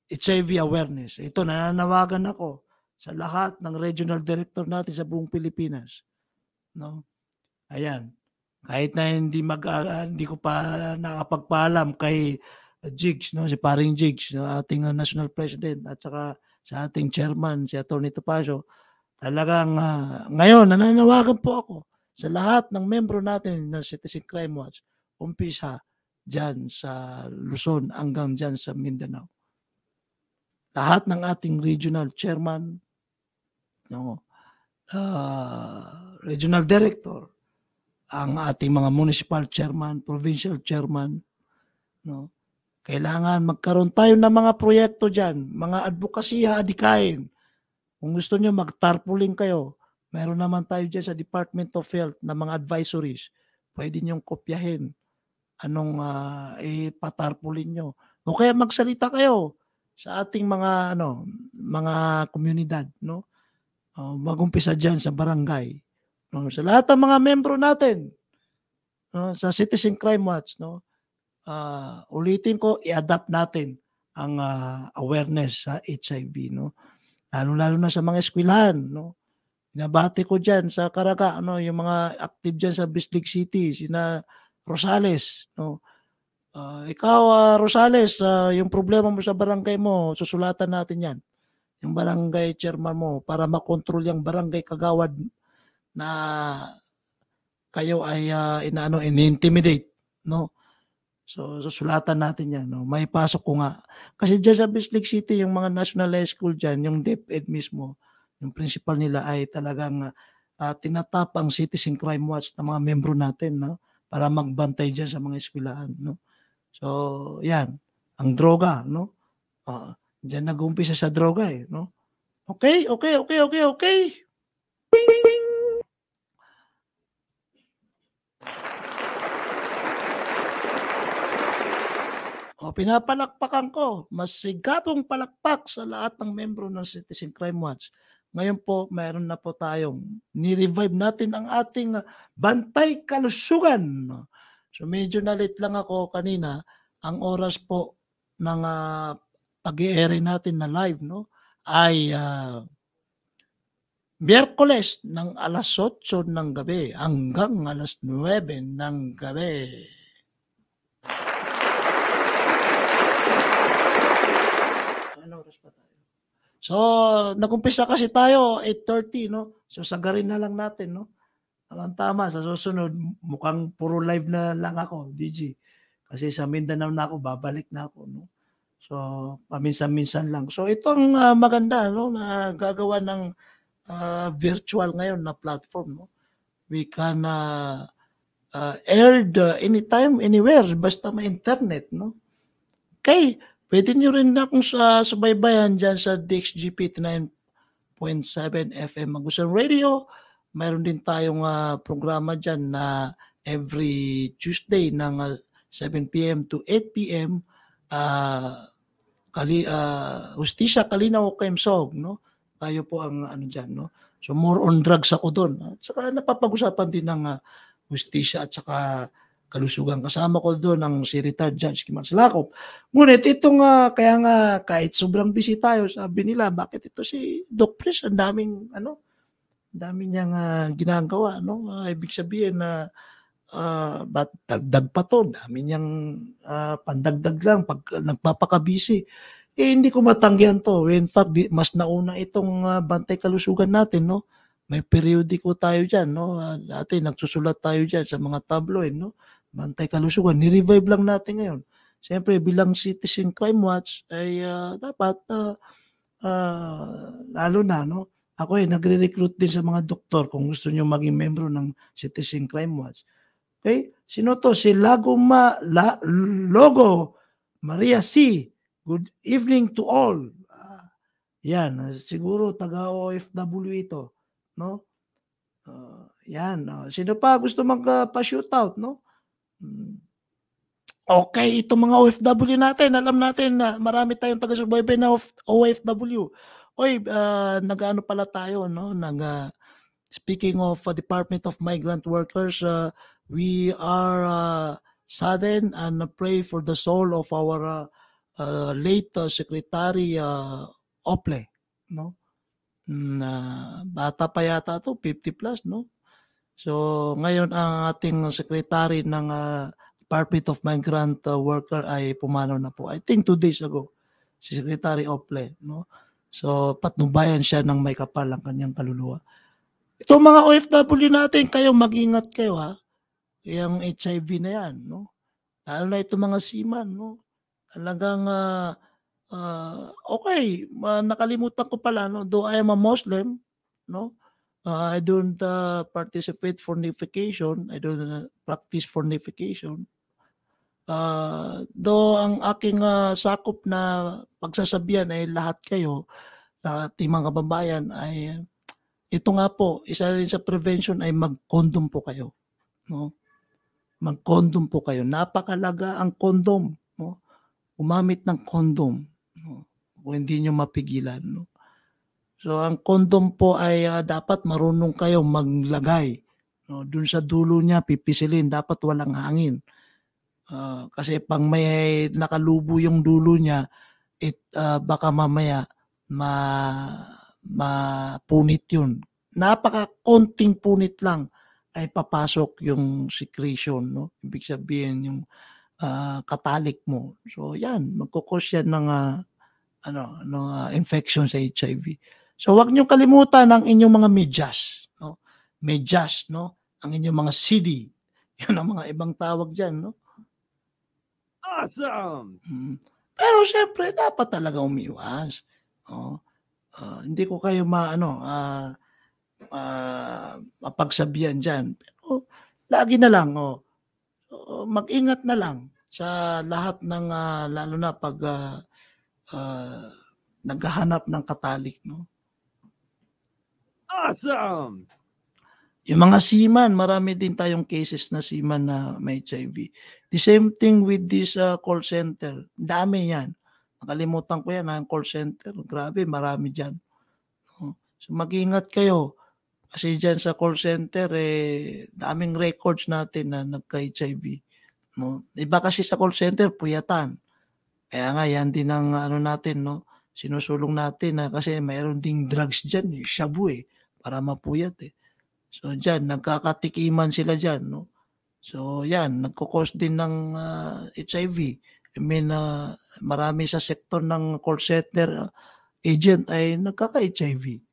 HIV awareness. Ito, nananawagan ako sa lahat ng regional director natin sa buong Pilipinas. No? Ayan. Kahit na hindi ko pa nakapagpaalam kay Jigs, no, si Paring Jigs, no, ating national president, at saka sa ating chairman, si Atty. Topacio, talagang ngayon nananawagan po ako sa lahat ng membro natin ng Citizen Crime Watch, umpisa dyan sa Luzon hanggang dyan sa Mindanao. Lahat ng ating regional chairman, no, regional director, ang ating mga municipal chairman, provincial chairman, no? Kailangan magkaroon tayo ng mga proyekto dyan, mga advokasya, adikain. Kung gusto nyo mag-tarpaulin kayo, meron naman tayo dyan sa Department of Health na mga advisories. Pwede nyong kopyahin anong ipatarpaulin nyo. O kaya magsalita kayo sa ating mga mga komunidad, no? Mag-umpisa dyan sa barangay. No, sa lahat ng mga membro natin, no, sa Citizen Crime Watch, no, ulitin ko, i-adapt natin ang awareness sa HIV, no, lalo na sa mga eskwelahan, no. Binabati ko diyan sa Caraga, no, yung mga active diyan sa Bislig City, sina Rosales, no. Ikaw, Rosales, yung problema mo sa barangay mo, susulatan natin 'yan. Yung barangay chairman mo para makontrol yung barangay kagawad na kayo ay in-intimidate, no? So susulatan natin 'yan, no. May pasok ko nga. Kasi diyan sa Bislig City, yung mga national high school diyan, yung DepEd mismo, yung principal nila ay talagang tinatap ang Citizen Crime Watch ng mga membro natin, no, para magbantay diyan sa mga eskwelahan, no. So 'yan, ang droga, no. Diyan nag-uumpisa sa droga, no. Okay. Pinapalakpakan ko, mas sigapong palakpak sa lahat ng membro ng Citizen Crime Watch. Ngayon po, mayroon na po tayong ni-revive natin ang ating Bantay Kalusugan. So medyo na-late lang ako kanina. Ang oras po ng pag-i-air natin na live, no, ay Miyerkules ng alas 8 ng gabi hanggang alas 9 ng gabi. So, nag-umpisa kasi tayo 8:30, no? So, sagarin na lang natin, no? Ang tama, sa susunod, mukhang puro live na lang ako, DG. Kasi sa Mindanao na ako, babalik na ako, no? So, paminsan-minsan lang. So, itong maganda, no, na gagawa ng virtual ngayon na platform, no? We can aired anytime, anywhere, basta may internet, no? Okay, pwede nyo rin na akong subaybayan dyan sa DXGP 9.7 FM Agusan Radio. Mayroon din tayong programa dyan na every Tuesday ng 7 p.m. to 8 p.m. Hustisya Kalinaw Kemsog, no? Tayo po ang dyan, no? So more on drugs ako doon. At saka napapag-usapan din ng hustisya at saka kalusugan. Kasama ko doon ang si retired Judge Kimar Salakop. Ngunit itong kaya nga kahit sobrang busy tayo, sabi nila, bakit ito si Doc Pres, ang daming Dami niyang ginagawa, no? Ibig sabihin na ba't dagdag pa 'to, dami niyang pandagdag lang pag nagpapaka-busy. Hindi ko matanggihan 'to. In fact, mas nauna itong bantay kalusugan natin, no? May periodiko tayo diyan, no? Dati nagsusulat tayo diyan sa mga tabloid, no? Bantay kalusugan, ni-revive lang natin ngayon. Siyempre bilang Citizen Crime Watch ay dapat lalo na, no? Ako nagre-recruit din sa mga doktor kung gusto niyo maging membro ng Citizen Crime Watch. Okay? Sino to? Si Logo Maria C. Good evening to all. Yan, siguro taga OFW ito, no? Yan, sino pa gusto magpa-shootout, no? Okay, itong mga OFW natin, alam natin na marami tayong taga-subaybay na OFW. Oy, nag-ano pala tayo, no? Speaking of Department of Migrant Workers, we are saddened and pray for the soul of our late Secretary Ople, no? Bata pa yata to, 50 plus, no? So ngayon ang ating secretary ng Department of Migrant Worker ay pumanaw na po. I think 2 days ago, si Secretary Ople, no? So patnubayan siya ng may kapal ang kanyang kaluluwa. Itong mga OFW natin, kayo mag-ingat kayo, ha? Yung HIV na yan, no? Lalo na itong mga seaman, no? Talagang okay, nakalimutan ko pala, no? Though I am a Muslim, no? I don't participate fornication. I don't practice fornication. Though ang aking sakop na pagsasabihan ay lahat kayo, ating mga kababayan ay ito nga po, isa rin sa prevention ay mag-condom po kayo, no? Mag-condom po kayo. Napakalaga ang condom, no? Gumamit ng condom, no? Kung hindi niyo mapigilan, no? So ang condom po ay dapat marunong kayo maglagay, no? Doon sa dulo niya pipisilin, dapat walang hangin. Kasi pang may nakalubo yung dulo niya, baka mamaya mapunit yun. Napaka-konting punit lang ay papasok yung secretion, no? Ibig sabihin yung katalik mo. So yan, magkukos yan ng infection sa HIV. So wag niyo kalimutan ang inyong mga medyas, no? Medyas, no? Ang inyong mga CD. Yan ang mga ibang tawag diyan, no? Awesome. Pero syempre dapat talaga umiwas. Oh. Hindi ko kayo mapagsabihan diyan. Pero lagi na lang mag-ingat na lang sa lahat ng lalo na pag naghahanap ng katalik, no? Awesome. Yung mga seaman, marami din tayong cases na seaman na may HIV. The same thing with this call center. Dami yan. Nakalimutan ko yan, ang call center. Grabe, marami dyan. So mag-ingat kayo. Kasi dyan sa call center, daming records natin na nagka-HIV. No? Iba kasi sa call center, puyatan. Kaya nga, yan din ang natin, no? Sinusulong natin na kasi mayroon ding drugs dyan, shabu para mapuyat So dyan, nagkakatikiman sila dyan, no? So yan, nagkukos din ng HIV. I mean, marami sa sektor ng call center agent ay nagkaka-HIV.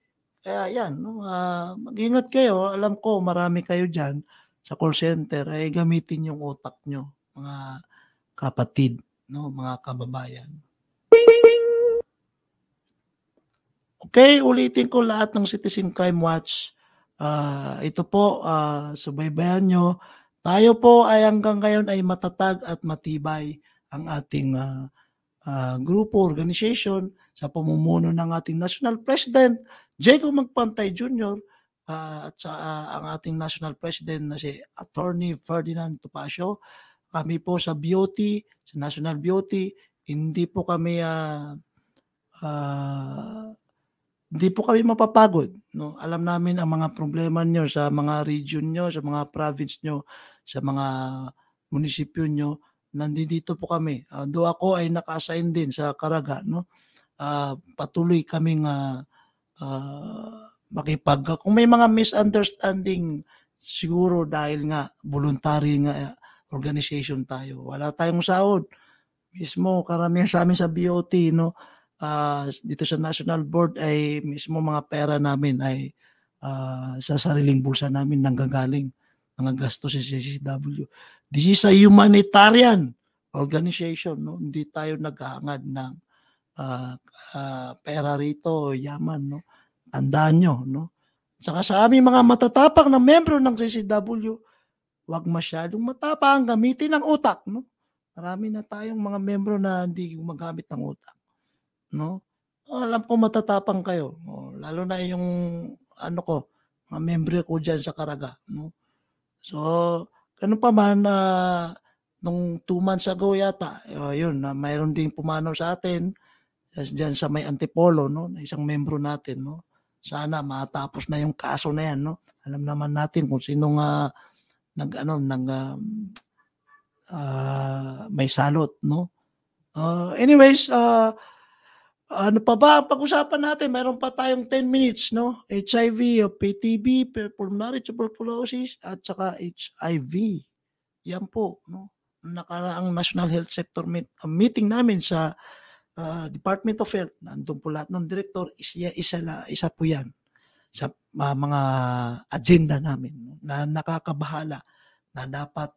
Kaya yan, no? Mag-ingat kayo. Alam ko, marami kayo dyan sa call center ay gamitin yung utak nyo, mga kapatid, no? Mga kababayan. Okay, ulitin ko lahat ng Citizen Crime Watch. Ito po, subaybayan nyo. Tayo po ay hanggang ngayon ay matatag at matibay ang ating grupo, organization sa pamumuno ng ating National President, Jacob Magpantay Jr. At ang ating National President na si Attorney Ferdinand Topacio. Kami po sa BOT, sa National BOT, hindi po kami mapapagod, no? Alam namin ang mga problema niyo sa mga region niyo, sa mga province niyo, sa mga munisipyo niyo. Nandito po kami. Do ako ay naka-assign din sa Caraga, no? Patuloy kaming kung may mga misunderstanding, siguro dahil nga voluntary nga organization tayo. Wala tayong sahod. Mismo karamihan sa amin sa BOT, no, dito sa National Board ay mismo mga pera namin ay sa sariling bulsa namin nanggagaling, mga gastos sa CCW. This is a humanitarian organization, no? Hindi tayo naghahangad ng pera rito, yaman, no? Tandaan nyo, no? Saka sa aming mga matatapang na membro ng CCW, wag masyadong matapang, gamitin ang utak, no? Marami na tayong mga membro na hindi gumagamit ng utak, no? Alam ko matatapang kayo, lalo na yung mga membro ko diyan sa Caraga, no? So, ganun pa man, nung 2 months ago yata, yun, mayroon ding pumanaw sa atin diyan sa may Antipolo, no, na isang membro natin, no. Sana matapos na yung kaso na yan, no. Alam naman natin kung sinong may salot, no. Anyways, ano pa ba ang pag-usapan natin? Mayroon pa tayong 10 minutes, no? HIV, PTB, pulmonary tuberculosis, at saka HIV. Yan po, no? Nakaraang National Health Sector meeting namin sa Department of Health, nandun po lahat ng direktor, isa po yan sa mga agenda namin, no? Na nakakabahala na dapat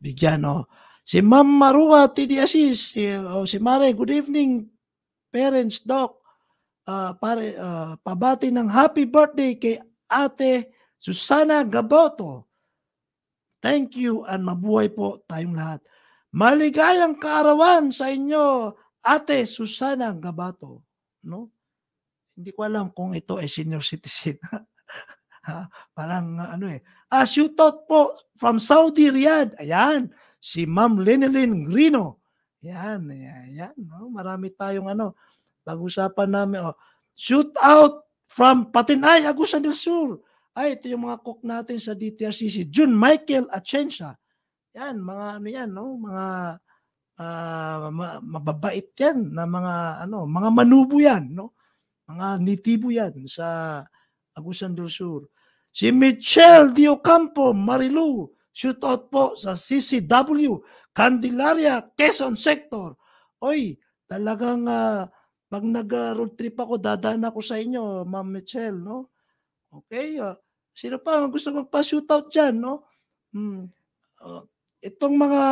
bigyan, no? Si Ma'am Marua T.D. Assis, si Mare, good evening parents, doc. Pabati ng happy birthday kay Ate Susana Gaboto. Thank you and mabuhay po tayong lahat. Maligayang kaarawan sa inyo, Ate Susana Gaboto, no? Hindi ko alam kung ito ay senior citizen. Parang shoot out po from Saudi Riyadh. Ayan, si Ma'am Lenelyn Grino. Yan, no? Marami tayong pag-usapan namin. Shoot out from Patinay, Agusan del Sur. Ay, ito yung mga cook natin sa DTRCC. June Michael Atienza. Yan, mga yan, no? Mga mababait yan na mga manubo yan, no? Mga nitibo yan sa Agusan del Sur. Si Michelle Diocampo Marilu, shoot out po sa CCW Candelaria, Quezon Sector. Oy, talagang pag nag-road trip ako, dadaan ako sa inyo, Ma'am Michelle, no? Okay, sino pa gusto magpa-shoot out dyan, no? Itong mga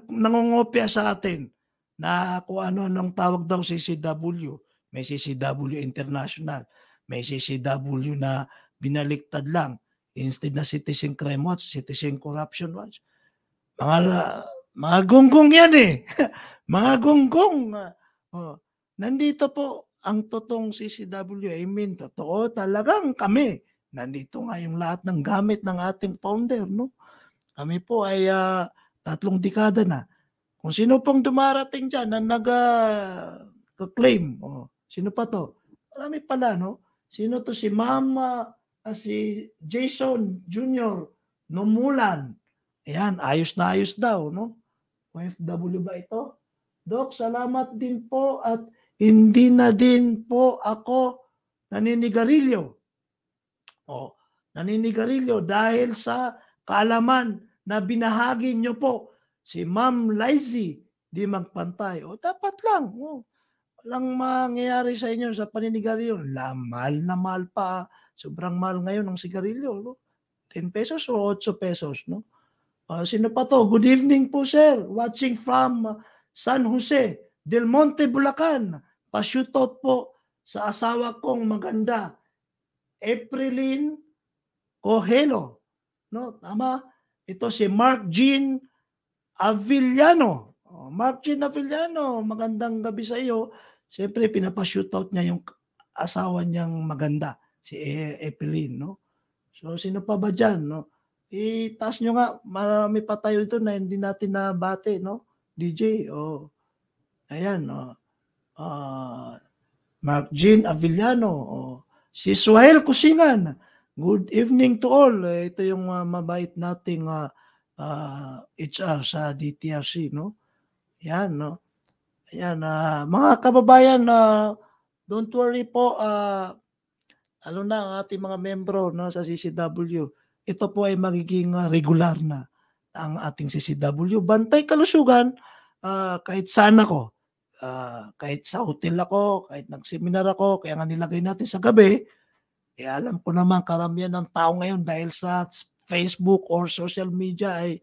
nangongopya sa atin na kung ano nang tawag daw CCW, may CCW International, may CCW na binaliktad lang, instead na Citizen Crime Watch, Citizen Corruption Watch. Mga gunggong yan mga gunggong. Nandito po ang totoong CCW. I mean, totoo talagang kami. Nandito nga yung lahat ng gamit ng ating founder, no? Kami po ay 3 dekada na. Kung sino pong dumarating dyan na nag-claim, sino pa to? Marami pala, no? Sino to? Si si Jason Jr. Numulan. Ayan, ayos na ayos daw, no? OFW ba ito? Doc, salamat din po at hindi na din po ako naninigarilyo. Naninigarilyo dahil sa kaalaman na binahagi nyo po. Si Ma'am Lizzie di magpantay. Dapat lang. Walang mangyayari sa inyo sa paninigarilyo. Mahal na mahal pa. Sobrang mahal ngayon ng sigarilyo. No? 10 pesos o 8 pesos, no? Sino pa to? Good evening po, sir. Watching from San Jose del Monte, Bulacan. Pa-shootout po sa asawa kong maganda, Aprilin Cogelo. No, tama? Ito si Mark Jean Avillano. Mark Jean Avillano, magandang gabi sa iyo. Siyempre, pinapa-shootout niya yung asawa niyang maganda, si Aprilin, no? So, sino pa ba dyan, no? Itaas nyo nga, marami pa tayo ito na hindi natin nabate, no? DJ, ayan, Mark Jean Avillano, si Suhail Kusingan, good evening to all. Ito yung mabait nating HR sa DTRC, no? Ayan, no? Ayan, mga kababayan, don't worry po, lalo na ang ating mga membro, no, sa CCW, ito po ay magiging regular na ang ating CCW. Bantay Kalusugan, kahit saan ako, kahit sa hotel ako, kahit nag-seminar ako, kaya nga nilagay natin sa gabi, alam ko naman karamihan ng tao ngayon dahil sa Facebook or social media ay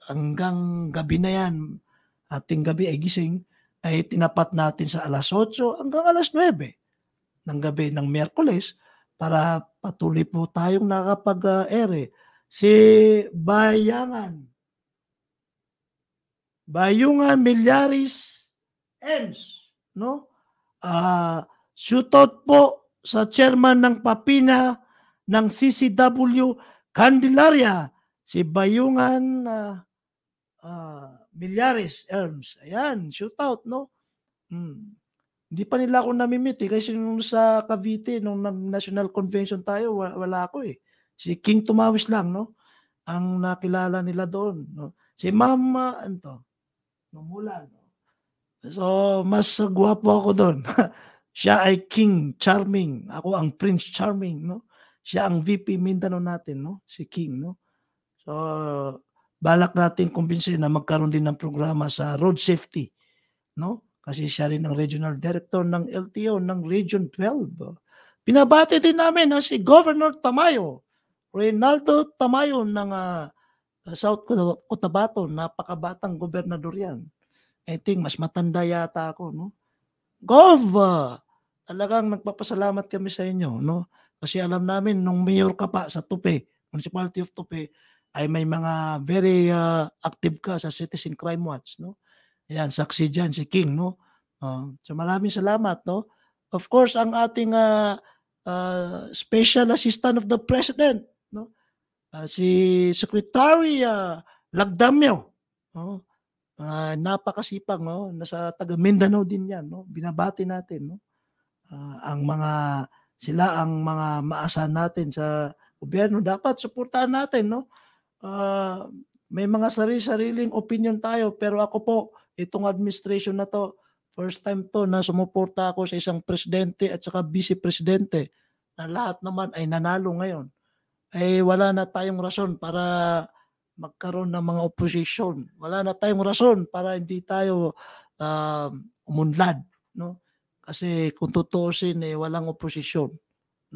hanggang gabi na yan, ating gabi ay gising, ay tinapat natin sa 8:00 hanggang 9:00 ng gabi ng Miyerkules para patuloy po tayong nakapag-ere. Si Bayungan Milyaris Ems, no? Shoutout po sa chairman ng Papina ng CCW Candelaria, si Bayungan Milyaris Ems. Ayan, shoutout, no? Hindi pa nila ako namimit kasi nung sa Cavite, nung nag-national convention tayo, wala ako eh. Si King Tumawis lang, no? Ang nakilala nila doon, no? Si Mama, Numulan. So, mas gwapo ako doon. Siya ay King Charming. Ako ang Prince Charming, no? Siya ang VP Mindanao natin, no? Si King, no? So, balak natin kumbinsin na magkaroon din ng programa sa road safety, no? Kasi siya rin ang regional director ng LTO ng Region 12. Pinabati din namin si Governor Tamayo, Reynaldo Tamayo ng South Cotabato. Napakabatang gobernador yan. I think mas matanda yata ako, no? Gov, talagang nagpapasalamat kami sa inyo, no? Kasi alam namin nung mayor ka pa sa Tupi, Municipality of Tupi, ay may mga very active ka sa Citizen Crime Watch, no? Ayan, saksi dyan si King, no? So maraming salamat, no? Of course, ang ating Special Assistant of the President, no? Si Secretary Lagdamyo, no? Napakasipag, no? Nasa taga Mindanao din yan, no? Binabati natin, no? Sila ang mga maasahan natin sa gobyerno. Dapat suportahan natin, no? May mga sarili-sariling opinion tayo, pero ako po, itong administration na to, first time to na sumuporta ako sa isang presidente at saka vice-presidente na lahat naman ay nanalo ngayon. Ay wala na tayong rason para magkaroon ng mga opposition. Wala na tayong rason para hindi tayo umunlad, no? Kasi kung tutuusin walang oposisyon,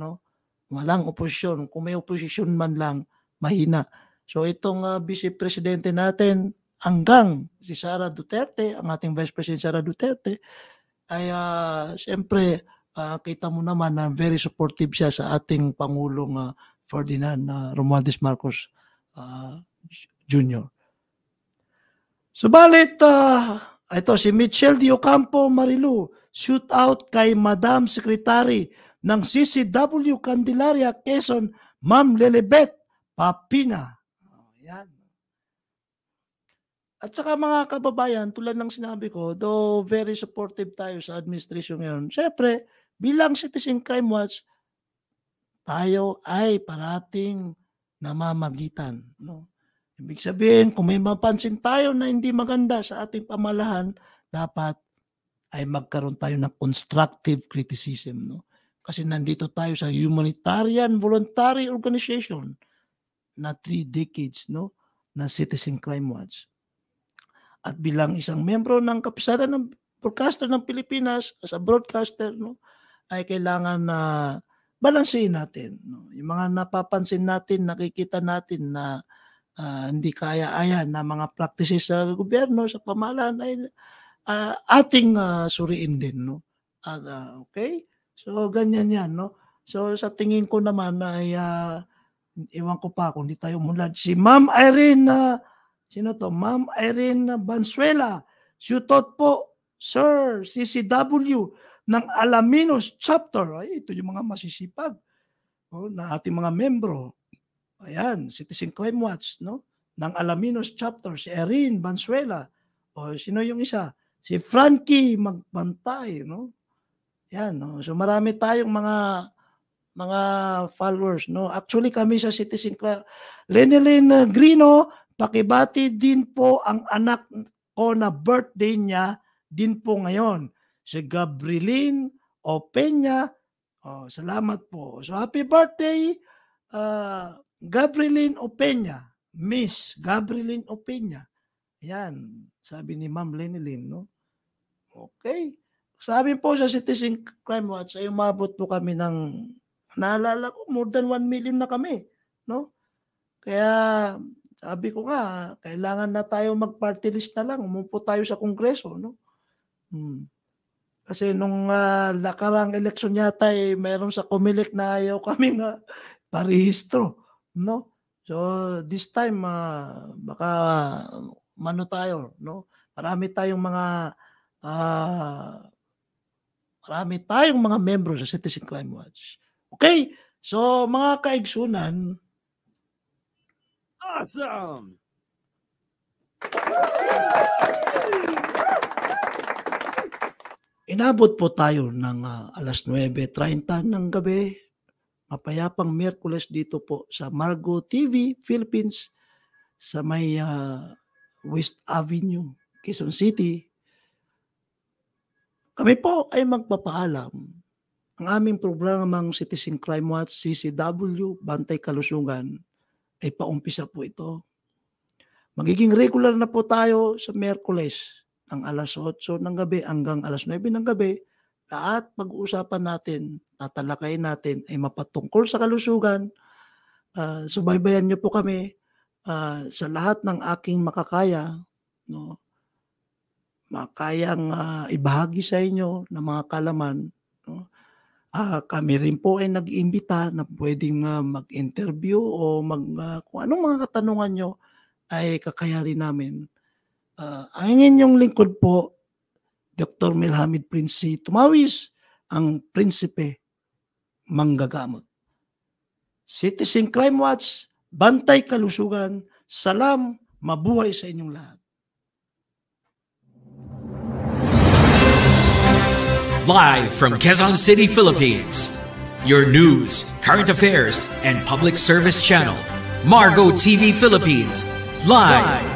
no? Walang oposisyon. Kung may oposisyon man lang, mahina. So itong vice-presidente natin hanggang si Sara Duterte, ang ating Vice President Sara Duterte, ay siyempre kita mo naman na very supportive siya sa ating Pangulong Ferdinand Romualdez Marcos Jr. Subalit, ito si Michelle Di Ocampo Marilu, shoot out kay Madam Secretary ng CCW Candelaria, Quezon, Ma'am Lelebet Papina. Yan. At saka mga kababayan, tulad ng sinabi ko, though very supportive tayo sa administration ngayon, syempre, bilang Citizen Crime Watch, tayo ay parating namamagitan, no? Ibig sabihin, kung may mapansin tayo na hindi maganda sa ating pamalahan, dapat ay magkaroon tayo ng constructive criticism, no? Kasi nandito tayo sa humanitarian voluntary organization na 3 decades, no, na Citizen Crime Watch. At bilang isang membro ng kapisanan ng broadcaster ng Pilipinas, as a broadcaster, no, ay kailangan na balansehin natin, no? Yung mga napapansin natin, nakikita natin na hindi kaya-aya na mga practices sa gobyerno, sa pamahalaan ay ating suriin din, no? Okay? So ganyan yan, no? So sa tingin ko naman ay iwan ko pa kung hindi tayo umunlad. Si Ma'am Irene, sino to? Ma'am Irene Bansuela, shoutout po, Sir CCW ng Alaminos Chapter. Ay, ito yung mga masisipag, na ating mga membro. Ayan, Citizen Crime Watch, no? Ng Alaminos Chapter, si Irene Bansuela. O sino yung isa? Si Frankie Magbantay, no? Yan, no? So marami tayong mga followers, no? Actually kami sa Citizen Crime, Lenilyn Grino, pakibati din po ang anak ko na birthday niya din po ngayon. Si Gabrielin Opeña, Oh, salamat po. So happy birthday, Gabrieline Opeña. Miss Gabrieline Opeña. Yan, sabi ni Ma'am Lenilyn, no? Okay. Sabi po sa Citizen Crime Watch ay umabot po kami ng, naalala ko, more than 1 million na kami, no? Kaya sabi ko nga, kailangan na tayo mag-party list na lang, umupo tayo sa Kongreso, no? Kasi nung nakarang eleksyon yata mayroon sa Comelec na ayaw kami nga parehistro, no? So this time baka mano tayo, no? Marami tayong mga membro sa Citizen Crime Watch. Okay? So mga kaigsunan, Awesome! inabot po tayo ng alas 9:30 ng gabi, mapayapang Miyerkules dito po sa Margo TV Philippines sa may West Avenue, Quezon City. Kami po ay magpapaalam. Ang aming programang Citizen Crime Watch, CCW, Bantay Kalusugan, ay paumpisa po ito. Magiging regular na po tayo sa Miyerkules ng alas 8 ng gabi hanggang alas 9 ng gabi. Lahat pag-uusapan natin, tatalakayin natin ay mapatungkol sa kalusugan. Subaybayan niyo po kami sa lahat ng aking makakaya, no? Makayang ibahagi sa inyo ng mga kalaman, no? Kami rin po ay nag-imbita na pwedeng mag-interview o kung anong mga katanungan nyo ay kakayarin namin. Ang inyong lingkod po, Dr. Melhamid Prince Tumawis, ang prinsipe manggagamot. Citizen Crime Watch, Bantay Kalusugan, salam, mabuhay sa inyong lahat. Live from Quezon City, Philippines, your news, current affairs, and public service channel, Margo TV Philippines, live